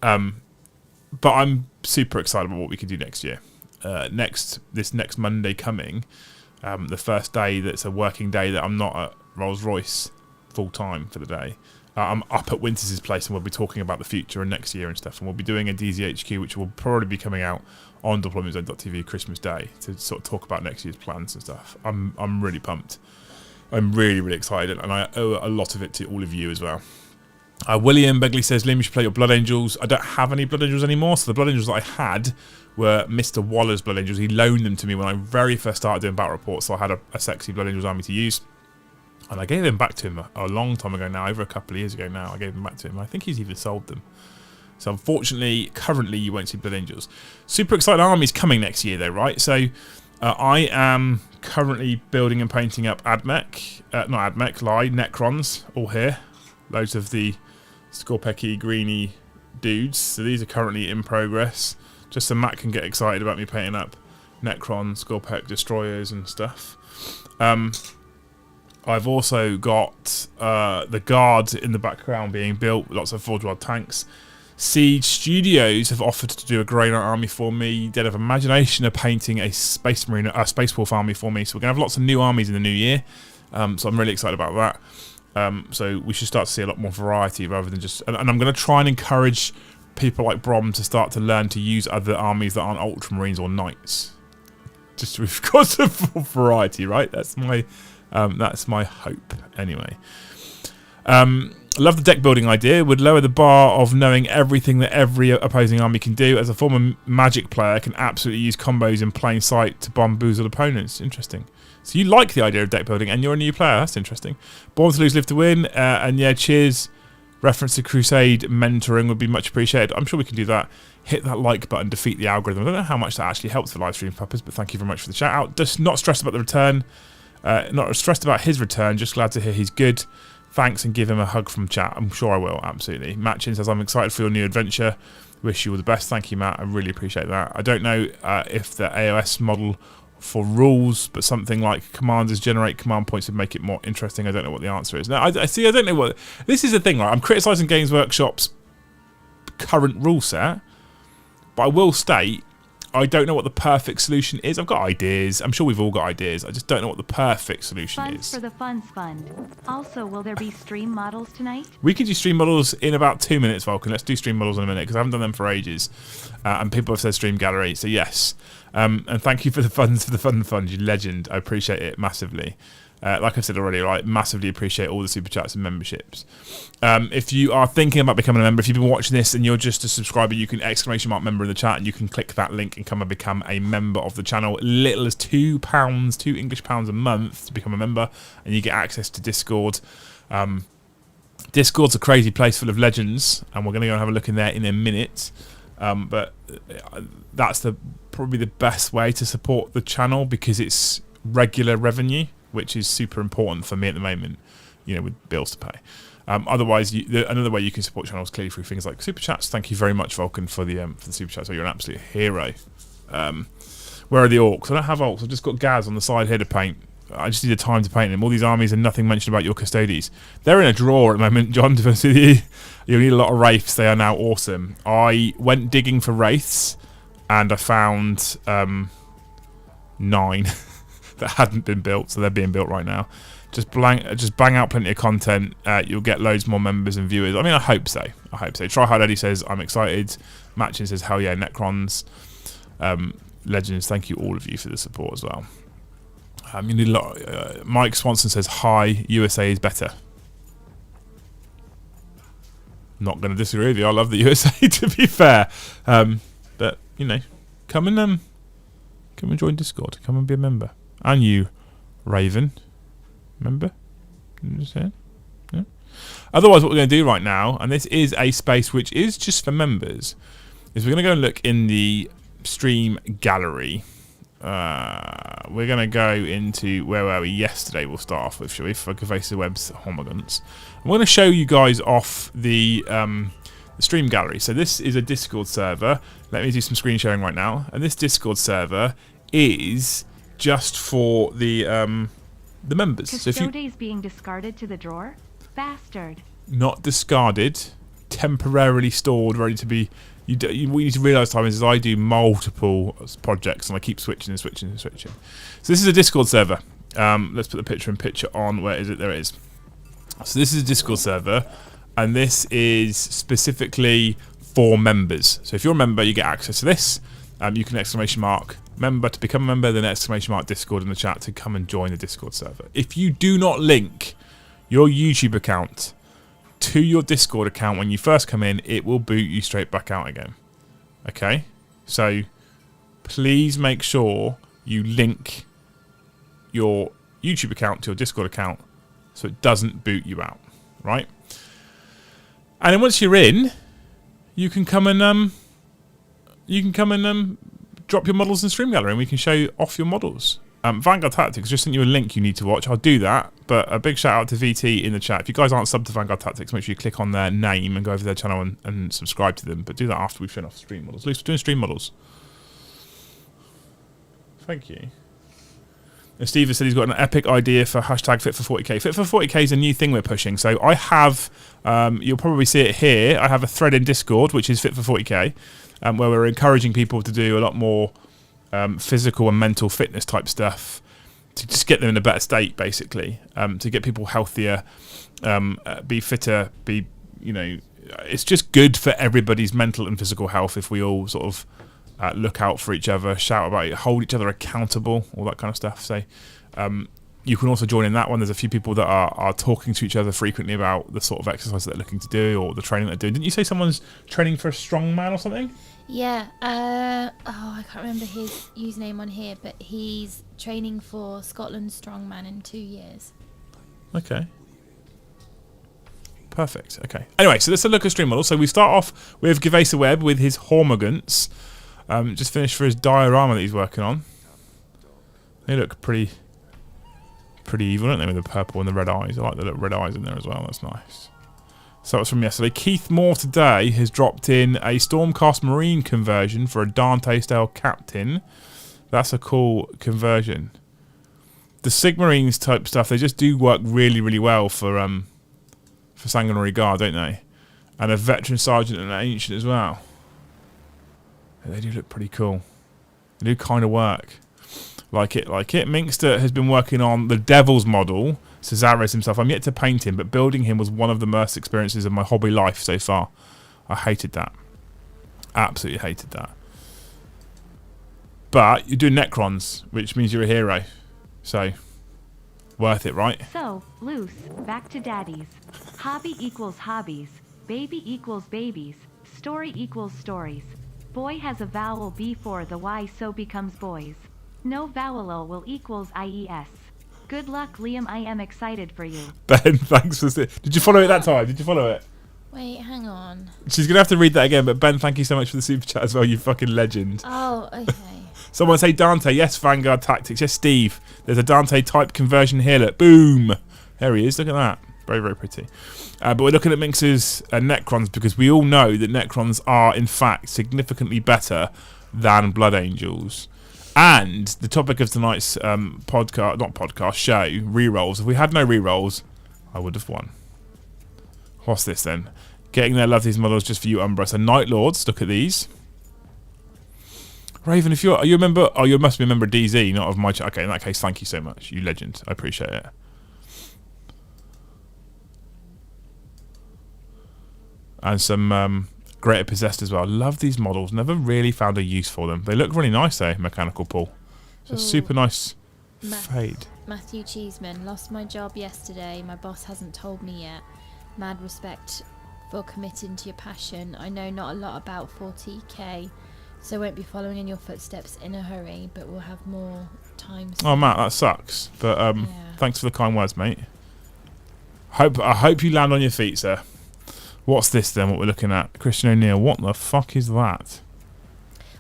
But I'm super excited about what we can do next year. This next Monday coming, the first day that's a working day that I'm not at Rolls Royce full time for the day. I'm up at Winters' place and we'll be talking about the future and next year and stuff. And we'll be doing a DZHQ, which will probably be coming out on deploymentzone.tv Christmas Day to sort of talk about next year's plans and stuff. I'm really pumped. I'm really, really excited, and I owe a lot of it to all of you as well. William Begley says, Liam, you should play your Blood Angels. I don't have any Blood Angels anymore, so the Blood Angels that I had were Mr. Waller's Blood Angels. He loaned them to me when I very first started doing battle reports, so I had a sexy Blood Angels army to use. And I gave them back to him a long time ago now, over a couple of years ago now. I gave them back to him. I think he's even sold them. So unfortunately, currently, you won't see Blood Angels. Super exciting armies coming next year, though, right? So I am currently building and painting up Necrons, all here. Loads of the Scorpecky, greeny dudes. So these are currently in progress. Just so Matt can get excited about me painting up Necron, Scorpec, Destroyers and stuff. I've also got the Guards in the background being built. Lots of Forge World tanks. Siege Studios have offered to do a Grey Knight army for me. Dead of Imagination are painting a Space Wolf army for me. So we're going to have lots of new armies in the new year. So I'm really excited about that. So we should start to see a lot more variety rather than just... And I'm going to try and encourage people like Brom to start to learn to use other armies that aren't Ultramarines or Knights. Just we've got some variety, right? That's my hope, anyway. Love the deck building idea. Would lower the bar of knowing everything that every opposing army can do. As a former Magic player, can absolutely use combos in plain sight to bamboozle opponents. Interesting. So you like the idea of deck building, and you're a new player. That's interesting. Born to lose, live to win. And yeah, cheers. Reference to Crusade mentoring would be much appreciated. I'm sure we can do that. Hit that like button, defeat the algorithm. I don't know how much that actually helps for live stream puppers, but thank you very much for the shout out. Just not stressed about the return. Not stressed about his return. Just glad to hear he's good. Thanks, and give him a hug from chat. I'm sure I will, absolutely. Matchin says, I'm excited for your new adventure. Wish you all the best. Thank you, Matt. I really appreciate that. I don't know if the AOS model for rules, but something like commanders generate command points would make it more interesting. I don't know what the answer is. Now, I see, I don't know what... This is the thing, right? I'm criticising Games Workshop's current rule set, but I will state, I don't know what the perfect solution is. I've got ideas. I'm sure we've all got ideas. I just don't know what the perfect solution Funds is. for the Funds Fund. Also, will there be stream models tonight? We can do stream models in about 2 minutes, Vulcan. Let's do stream models in a minute, because I haven't done them for ages. And people have said stream gallery, so yes. And thank you for the funds for the fund, you legend. I appreciate it massively. Like I've said already, right, massively appreciate all the super chats and memberships. If you are thinking about becoming a member, if you've been watching this and you're just a subscriber, you can ! member in the chat, and you can click that link and come and become a member of the channel. Little as £2, £2 a month to become a member, and you get access to Discord. Discord's a crazy place full of legends, and we're going to go and have a look in there in a minute. But that's probably the best way to support the channel, because it's regular revenue, which is super important for me at the moment, you know, with bills to pay. Otherwise, another way you can support channels clearly through things like super chats. Thank you very much, Vulcan, for the super chats. So you're an absolute hero. Where are the orcs? I don't have orcs. I've just got Gaz on the side here to paint. I just need the time to paint them. All these armies and nothing mentioned about your Custodes. They're in a drawer at the moment, John, to be honest with you. You'll need a lot of wraiths. They are now awesome. I went digging for wraiths, and I found 9 that hadn't been built, so they're being built right now. Just bang out plenty of content. You'll get loads more members and viewers. I mean, I hope so. I hope so. Try Hard Eddie says, I'm excited. Matchin says, hell yeah, Necrons. Legends, thank you all of you for the support as well. You need a lot. Mike Swanson says, hi, USA is better. Not going to disagree with you. I love the USA, to be fair. But, you know, come and join Discord. Come and be a member. And you, Raven. Remember? I'm just saying. Yeah. Otherwise, what we're going to do right now, and this is a space which is just for members, is we're going to go and look in the stream gallery. We're going to go into, where were we? Yesterday we'll start off with, shall we? For Face the Web's Homogons. I'm going to show you guys off the stream gallery. So this is a Discord server. Let me do some screen sharing right now. And this Discord server is just for the members. So if you Custodes being discarded to the drawer? Bastard. not discarded, temporarily stored, ready to be. What you need to realise, Time, is I do multiple projects and I keep switching and switching and switching. So this is a Discord server. Let's put the picture on. Where is it? There it is. So this is a Discord server, and this is specifically for members. So if you're a member, you get access to this. You can ! member to become a member, then ! Discord in the chat to come and join the Discord server. If you do not link your YouTube account to your Discord account when you first come in, it will boot you straight back out again. Okay? So please make sure you link your YouTube account to your Discord account so it doesn't boot you out, right? And then once you're in, you can come and drop your models in Stream Gallery, and we can show you off your models. Vanguard Tactics just sent you a link you need to watch. I'll do that, but a big shout out to VT in the chat. If you guys aren't subbed to Vanguard Tactics, make sure you click on their name and go over to their channel and subscribe to them. But do that after we've shown off stream models. Luke, we're doing stream models. Thank you. And Steve has said he's got an epic idea for hashtag Fit for 40k. Fit for 40k is a new thing we're pushing. So I have, you'll probably see it here. I have a thread in Discord which is Fit for 40k, where we're encouraging people to do a lot more physical and mental fitness type stuff to just get them in a better state, basically, to get people healthier, be fitter, be, you know, it's just good for everybody's mental and physical health if we all sort of look out for each other, shout about it, hold each other accountable, all that kind of stuff. So you can also join in that one. There's a few people that are talking to each other frequently about the sort of exercise that they're looking to do or the training they're doing. Didn't you say someone's training for a strongman or something? Yeah. I can't remember his username on here, but he's training for Scotland Strongman in 2 years. Okay. Perfect. Okay. Anyway, so let's have a look at stream models. So we start off with Gavesa Webb with his Hormigants. Just finished for his diorama that he's working on. They look pretty evil, don't they, with the purple and the red eyes? I like the little red eyes in there as well. That's nice. So it's from yesterday. Keith Moore today has dropped in a Stormcast Marine conversion for a Dante-style captain. That's a cool conversion. The Sigmarines type stuff, they just do work really, really well for Sanguinary Guard, don't they? And a Veteran Sergeant and an Ancient as well. They do look pretty cool. They do kind of work. Like it. Minkster has been working on the Devil's model, Cesaris himself. I'm yet to paint him, but building him was one of the worst experiences of my hobby life so far. I hated that. Absolutely hated that. But you're doing Necrons, which means you're a hero. So, worth it, right? So, loose, back to daddies. Hobby equals hobbies. Baby equals babies. Story equals stories. Boy has a vowel before the Y, so becomes boys. No vowel L will equals IES. Good luck, Liam. I am excited for you. Ben, thanks for... Did you follow it that time? Did you follow it? Wait, hang on. She's going to have to read that again, but Ben, thank you so much for the super chat as well, you fucking legend. Oh, okay. Someone say Dante. Yes, Vanguard Tactics. Yes, Steve. There's a Dante type conversion here. Look, boom. There he is. Look at that. Very, very pretty. But we're looking at Minx's Necrons because we all know that Necrons are, in fact, significantly better than Blood Angels. And the topic of tonight's show, ReRolls. If we had no ReRolls, I would have won. What's this then? Getting there, love these models just for you, Umbra. So Night Lords, look at these. Raven, if are you a member? Oh, you must be a member of DZ, not of my chat. Okay, in that case, thank you so much, you legend. I appreciate it. And some Greater Possessed as well. Love these models. Never really found a use for them. They look really nice, though, Mechanical Paul. It's a super nice fade. Matthew Cheeseman, lost my job yesterday. My boss hasn't told me yet. Mad respect for committing to your passion. I know not a lot about 40k, so won't be following in your footsteps in a hurry, but we'll have more time. Oh, Matt, that sucks. But yeah. Thanks for the kind words, mate. I hope you land on your feet, sir. What's this then, what we're looking at? Christian O'Neill, what the fuck is that?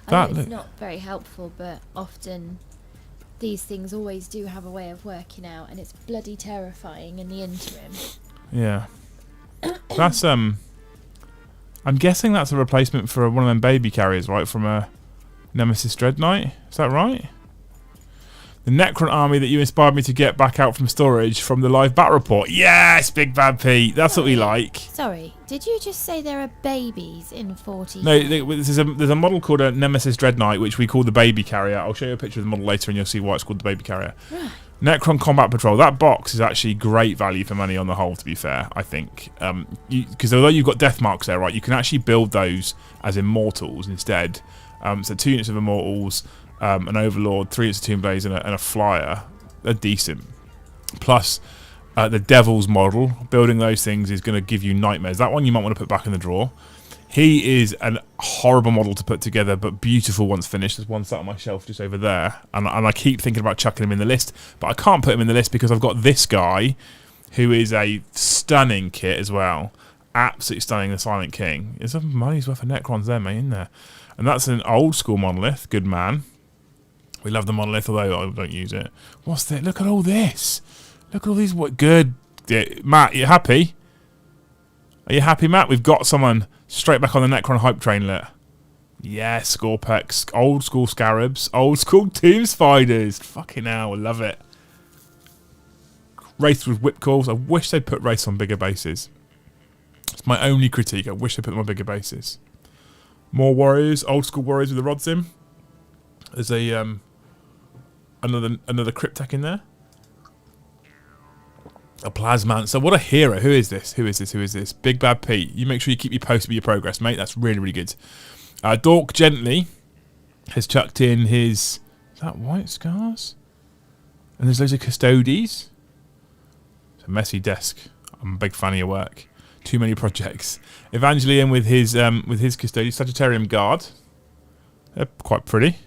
I know it's not very helpful, but often these things always do have a way of working out, and it's bloody terrifying in the interim. Yeah. That's, I'm guessing that's a replacement for one of them baby carriers, right? From a Nemesis Dread Knight? Is that right? The Necron army that you inspired me to get back out from storage from the live bat report. Yes, Big Bad Pete. That's what we like. Sorry, did you just say there are babies in 40? No, there's a model called a Nemesis Dread Knight, which we call the baby carrier. I'll show you a picture of the model later and you'll see why it's called the baby carrier. Right. Necron Combat Patrol. That box is actually great value for money on the whole, to be fair, I think. Because although you've got death marks there, right, you can actually build those as immortals instead. So 2 units of immortals, an overlord, 3 units of tomb blaze, and a flyer. They're decent. Plus, the devil's model, building those things is going to give you nightmares. That one you might want to put back in the drawer. He is a horrible model to put together, but beautiful once finished. There's one sat on my shelf just over there, and I keep thinking about chucking him in the list, but I can't put him in the list because I've got this guy, who is a stunning kit as well. Absolutely stunning, the Silent King. There's some money's worth of Necrons there, mate, in there. And that's an old school monolith. Good man. We love the monolith, although I don't use it. What's that? Look at all this. Look at all these. What good? Yeah, Matt, you happy? Are you happy, Matt? We've got someone straight back on the Necron hype train, look. Yeah, Scorpex. Old school Scarabs. Old school Tomb Spiders. Fucking hell, I love it. Wraith with whip calls. I wish they'd put Wraiths on bigger bases. It's my only critique. I wish they put them on bigger bases. More warriors, old school warriors with the rods in. There's a another Cryptek in there. A Plasmancer. What a hero. Who is this? Who is this? Who is this? Big Bad Pete. You make sure you keep me posted with your progress, mate. That's really, really good. Dork Gently has chucked in his... Is that White Scars? And there's loads of Custodies. It's a messy desk. I'm a big fan of your work. Too many projects. Evangelion with his Custodies. Sagittarium Guard. They're quite pretty.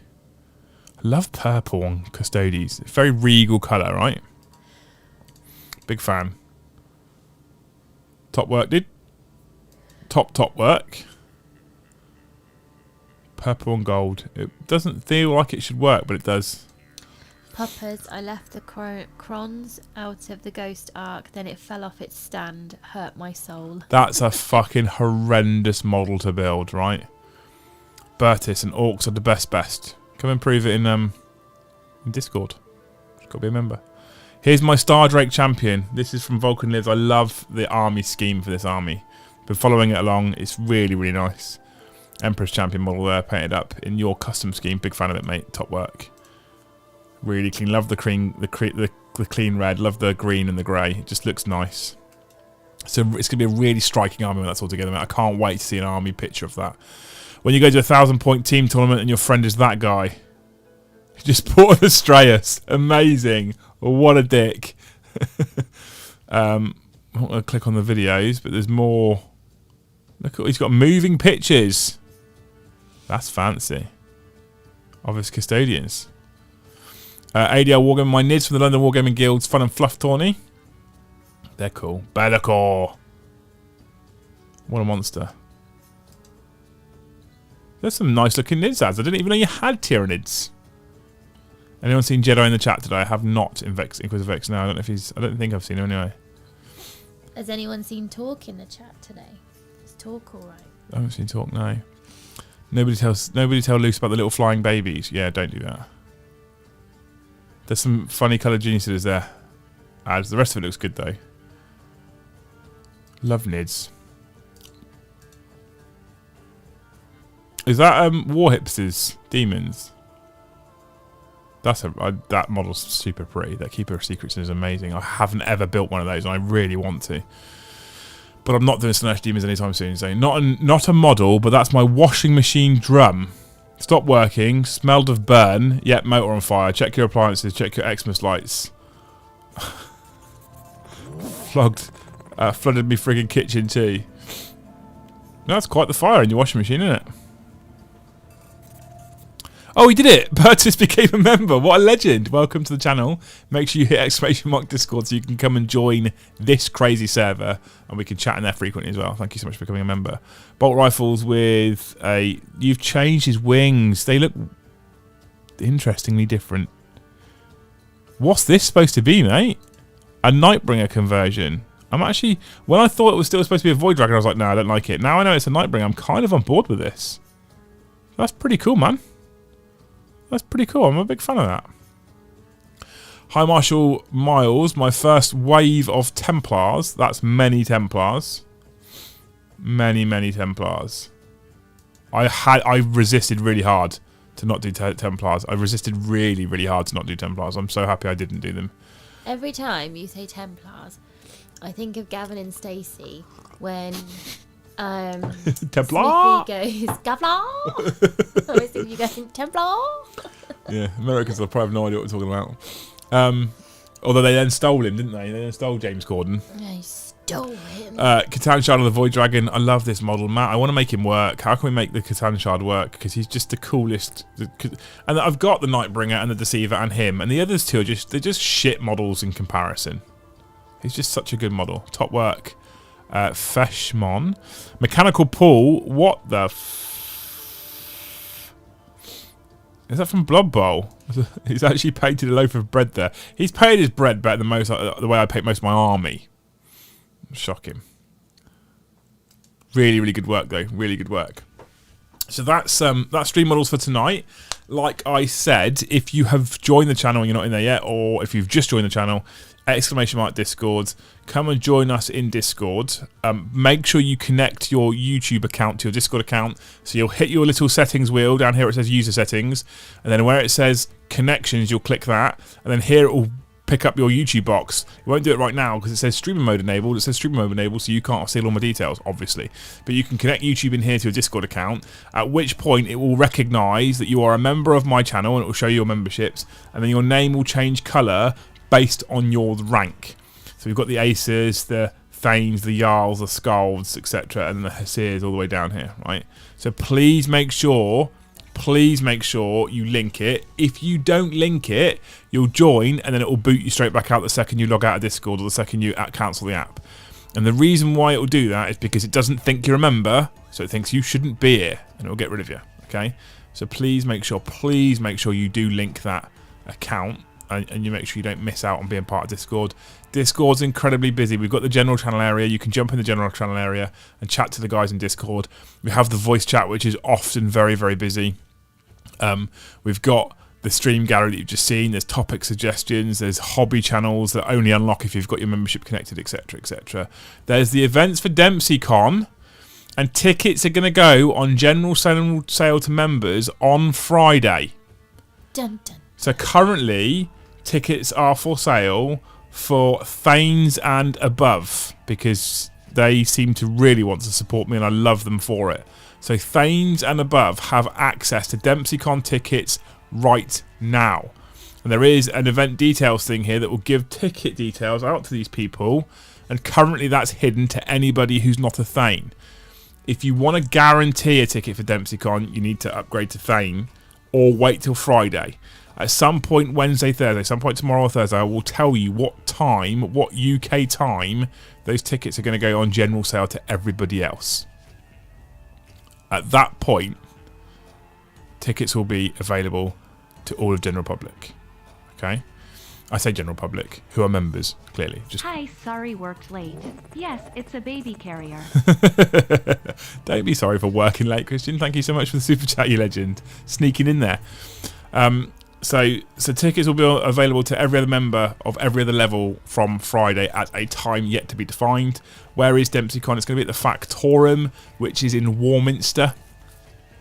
I love purple on Custodies. It's a very regal colour, right? Big fan. Top work, dude. Top work. Purple and gold. It doesn't feel like it should work, but it does. Puppers, I left the crons out of the ghost arc, then it fell off its stand. Hurt my soul. That's a fucking horrendous model to build, right? Bertis and Orcs are the best. Come and prove it in Discord. Just gotta be a member. Here's my Star Drake champion. This is from Vulcan Lives. I love the army scheme for this army. Been following it along. It's really, really nice. Emperor's champion model there, painted up in your custom scheme. Big fan of it, mate. Top work. Really clean. Love the clean red. Love the green and the grey. It just looks nice. So it's going to be a really striking army when that's all together, mate. I can't wait to see an army picture of that. When you go to a 1,000-point team tournament and your friend is that guy. You just bought an Astraeus. Amazing. What a dick. I'm not going to click on the videos, but there's more. Look, he's got moving pictures. That's fancy. Of his custodians. ADL Wargaming, my NIDs from the London Wargaming Guild's Fun and Fluff tourney. They're cool. Bellicor. What a monster. There's some nice looking NIDs ads. I didn't even know you had Tyranids. Anyone seen Jedi in the chat today? I have not in Inquisitive Vex. No, I don't know if he's. I don't think I've seen him anyway. Has anyone seen Talk in the chat today? Is Talk alright? I haven't seen Talk, no. Nobody tell Luce about the little flying babies. Yeah, don't do that. There's some funny coloured geniuses there. The rest of it looks good though. Love Nids. Is that War Hipsters Demons? That's that model's super pretty. That Keeper of Secrets is amazing. I haven't ever built one of those, and I really want to. But I'm not doing Slanesh Demons anytime soon. So not a model, but that's my washing machine drum. Stopped working. Smelled of burn. Yep, motor on fire. Check your appliances. Check your Xmas lights. Flooded me friggin' kitchen too. That's quite the fire in your washing machine, isn't it? Oh, he did it! Bertus became a member. What a legend. Welcome to the channel. Make sure you hit ! Discord so you can come and join this crazy server and we can chat in there frequently as well. Thank you so much for becoming a member. Bolt rifles with a... You've changed his wings. They look interestingly different. What's this supposed to be, mate? A Nightbringer conversion. I'm actually... When I thought it was still supposed to be a Void Dragon, I was like, no, I don't like it. Now I know it's a Nightbringer. I'm kind of on board with this. That's pretty cool, man. That's pretty cool. I'm a big fan of that. Hi Marshall Miles, my first wave of Templars. That's many Templars. Many Templars. I resisted really hard to not do Templars. I resisted really hard to not do Templars. I'm so happy I didn't do them. Every time you say Templars, I think of Gavin and Stacey when Templar Smithy goes Gavlar. I always think you go Templar. Yeah, Americans have probably no idea what we're talking about. Although they then stole him, didn't they? They then stole James Corden. They stole him. Catan Shard of the Void Dragon. I love this model, Matt. I want to make him work. How can we make the Catan Shard work? Because he's just the coolest. And I've got the Nightbringer and the Deceiver and him, and the others two are they're just shit models in comparison. He's just such a good model. Top work. Feshmon. Mechanical Pool. What the is that from Blood Bowl? He's actually painted a loaf of bread there. He's paid his bread better than the way I paint most of my army. Shocking. Really good work though. Really good work. So that's stream models for tonight. Like I said, if you have joined the channel and you're not in there yet, or if you've just joined the channel, !Discord, come and join us in Discord. Make sure you connect your YouTube account to your Discord account. So you'll hit your little settings wheel down here. It says user settings, and then where it says connections, you'll click that, and then here it will pick up your YouTube box. It won't do it right now because it says streamer mode enabled. It says streamer mode enabled, so you can't see all my details, obviously. But you can connect YouTube in here to your Discord account, at which point it will recognise that you are a member of my channel, and it will show you your memberships, and then your name will change colour based on your rank. So we've got the Aces, the Thanes, the Jarls, the Scalds, etc., and then the Hessirs all the way down here, right? So please make sure you link it. If you don't link it, you'll join, and then it will boot you straight back out the second you log out of Discord or the second you cancel the app. And the reason why it will do that is because it doesn't think you're a member, so it thinks you shouldn't be here, and it will get rid of you, okay? So please make sure you do link that account, and you make sure you don't miss out on being part of Discord. Discord's incredibly busy. We've got the general channel area. You can jump in the general channel area and chat to the guys in Discord. We have the voice chat, which is often very busy. We've got the stream gallery that you've just seen. There's topic suggestions. There's hobby channels that only unlock if you've got your membership connected, etc. There's the events for Dempsey Con, and tickets are going to go on general sale to members on Friday. Dun, dun. So currently, tickets are for sale for Thanes and above, because they seem to really want to support me, and I love them for it. So Thanes and above have access to DempseyCon tickets right now. And there is an event details thing here that will give ticket details out to these people, and currently that's hidden to anybody who's not a Thane. If you want to guarantee a ticket for DempseyCon, you need to upgrade to Thane or wait till Friday. At some point Wednesday, Thursday, some point tomorrow or Thursday, I will tell you what UK time, those tickets are going to go on general sale to everybody else. At that point, tickets will be available to all of general public. Okay? I say general public, who are members, clearly. Hi, sorry worked late. Yes, it's a baby carrier. Don't be sorry for working late, Christian. Thank you so much for the super chat, you legend. Sneaking in there. So tickets will be available to every other member of every other level from Friday at a time yet to be defined. Where is DempseyCon? It's going to be at the Factorum, which is in Warminster.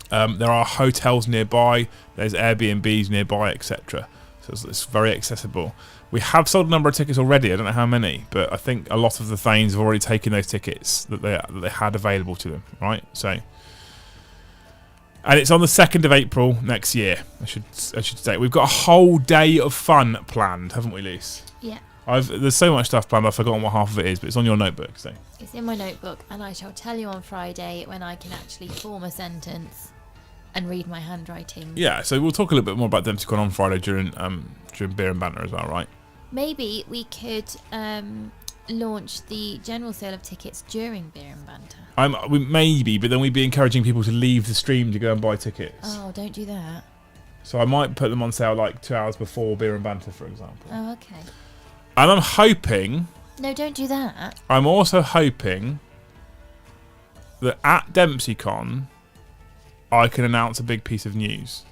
There are hotels nearby. There's Airbnbs nearby, etc. So it's very accessible. We have sold a number of tickets already. I don't know how many, but I think a lot of the Thanes have already taken those tickets that they had available to them. Right, so. And it's on the 2nd of April next year, I should say. We've got a whole day of fun planned, haven't we, Lise? Yeah. There's so much stuff planned, I've forgotten what half of it is, but it's on your notebook. So. It's in my notebook, and I shall tell you on Friday when I can actually form a sentence and read my handwriting. Yeah, so we'll talk a little bit more about DempseyCon on Friday during Beer and Banter as well, right? Maybe we could launch the general sale of tickets during Beer and Banter. Maybe, but then we'd be encouraging people to leave the stream to go and buy tickets. Oh, don't do that. So I might put them on sale like 2 hours before Beer and Banter, for example. Oh, okay. And I'm hoping... No, don't do that. I'm also hoping that at DempseyCon, I can announce a big piece of news.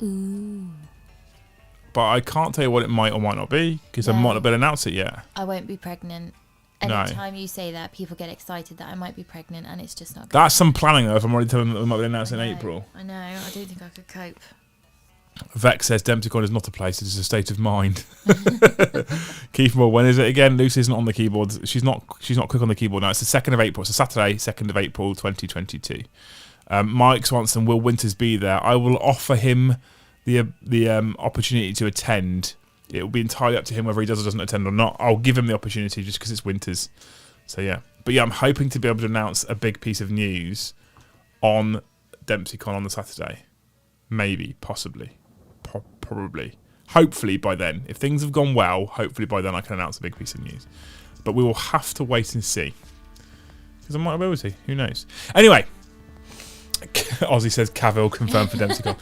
Ooh. but I can't tell you what it might or might not be because I might not be able to announce it yet. I won't be pregnant. Anytime you say that, people get excited that I might be pregnant, and it's just not good. That's some planning, though, if I'm already telling them that we might be announcing in April. I know. I don't think I could cope. Vex says Dempsey is not a place, it is a state of mind. Keith Moore, when is it again? Lucy isn't on the keyboard. She's not quick on the keyboard now. It's the 2nd of April. It's a Saturday, 2nd of April 2022. Mike Swanson, will Winters be there? I will offer him the opportunity to attend. It will be entirely up to him whether he does or doesn't attend or not. I'll give him the opportunity just because it's Winters. So yeah. But yeah, I'm hoping to be able to announce a big piece of news on DempseyCon on the Saturday. Maybe, possibly. Probably. Hopefully by then. If things have gone well, hopefully by then I can announce a big piece of news. But we will have to wait and see. Because I might be able to. Who knows? Anyway. Ozzy says Cavill confirmed for DempseyCon.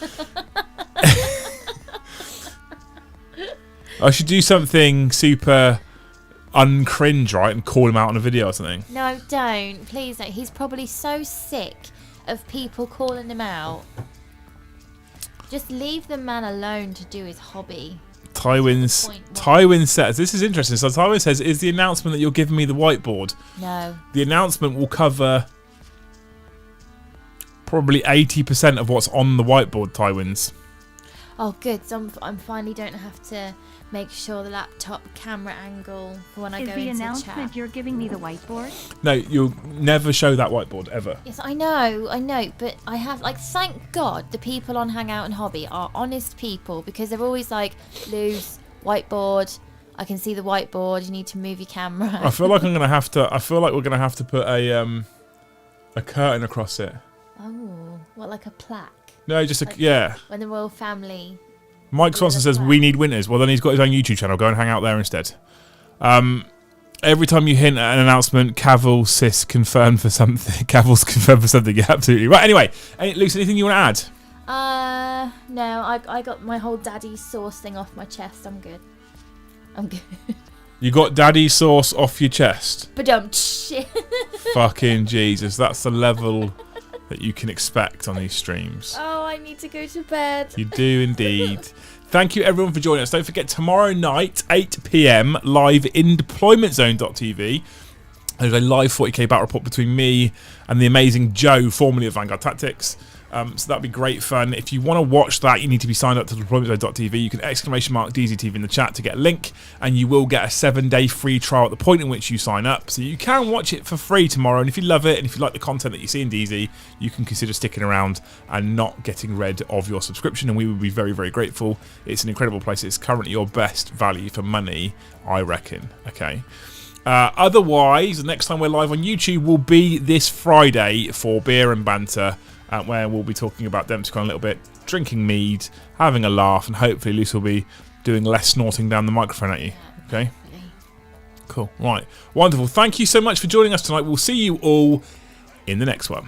I should do something super uncringe, right? And call him out on a video or something. No, don't. Please don't. He's probably so sick of people calling him out. Just leave the man alone to do his hobby. Tywin says, this is interesting. So Tywin says, is the announcement that you're giving me the whiteboard? No. The announcement will cover probably 80% of what's on the whiteboard, Tywin's. Oh, good. So I'm finally don't have to make sure the laptop camera angle for when I go into the chat. Is the announcement you're giving me the whiteboard? No, you'll never show that whiteboard, ever. Yes, I know, but I have, like, thank God the people on Hangout and Hobby are honest people, because they're always like, Lose, whiteboard, I can see the whiteboard, you need to move your camera. I feel like we're gonna have to put a curtain across it. Oh, what, like a plaque? No, just like yeah. When the royal family... Mike Swanson says, we need Winters. Well, then he's got his own YouTube channel. Go and hang out there instead. Every time you hint at an announcement, Cavill's confirmed for something. Cavill's confirmed for something. Yeah, absolutely. Right, anyway. Lucy, anything you want to add? No. I got my whole daddy sauce thing off my chest. I'm good. You got daddy sauce off your chest? Ba-dum-tsh. Fucking Jesus. That's the level that you can expect on these streams. Oh, I need to go to bed. You do indeed. Thank you everyone for joining us. Don't forget, tomorrow night, 8 PM, live in deploymentzone.tv. There's a live 40k battle report between me and the amazing Joe, formerly of Vanguard Tactics. So that'd be great fun. If you want to watch that, you need to be signed up to deploymentzone.tv. You can ! DZTV in the chat to get a link, and you will get a 7-day free trial at the point in which you sign up. So you can watch it for free tomorrow, and if you love it, and if you like the content that you see in DZ, you can consider sticking around and not getting rid of your subscription, and we would be very, very grateful. It's an incredible place. It's currently your best value for money, I reckon. Okay. Otherwise, the next time we're live on YouTube will be this Friday for Beer and Banter, where we'll be talking about DempseyCon a little bit, drinking mead, having a laugh, and hopefully Lucy will be doing less snorting down the microphone at you. Okay? Cool. Right. Wonderful. Thank you so much for joining us tonight. We'll see you all in the next one.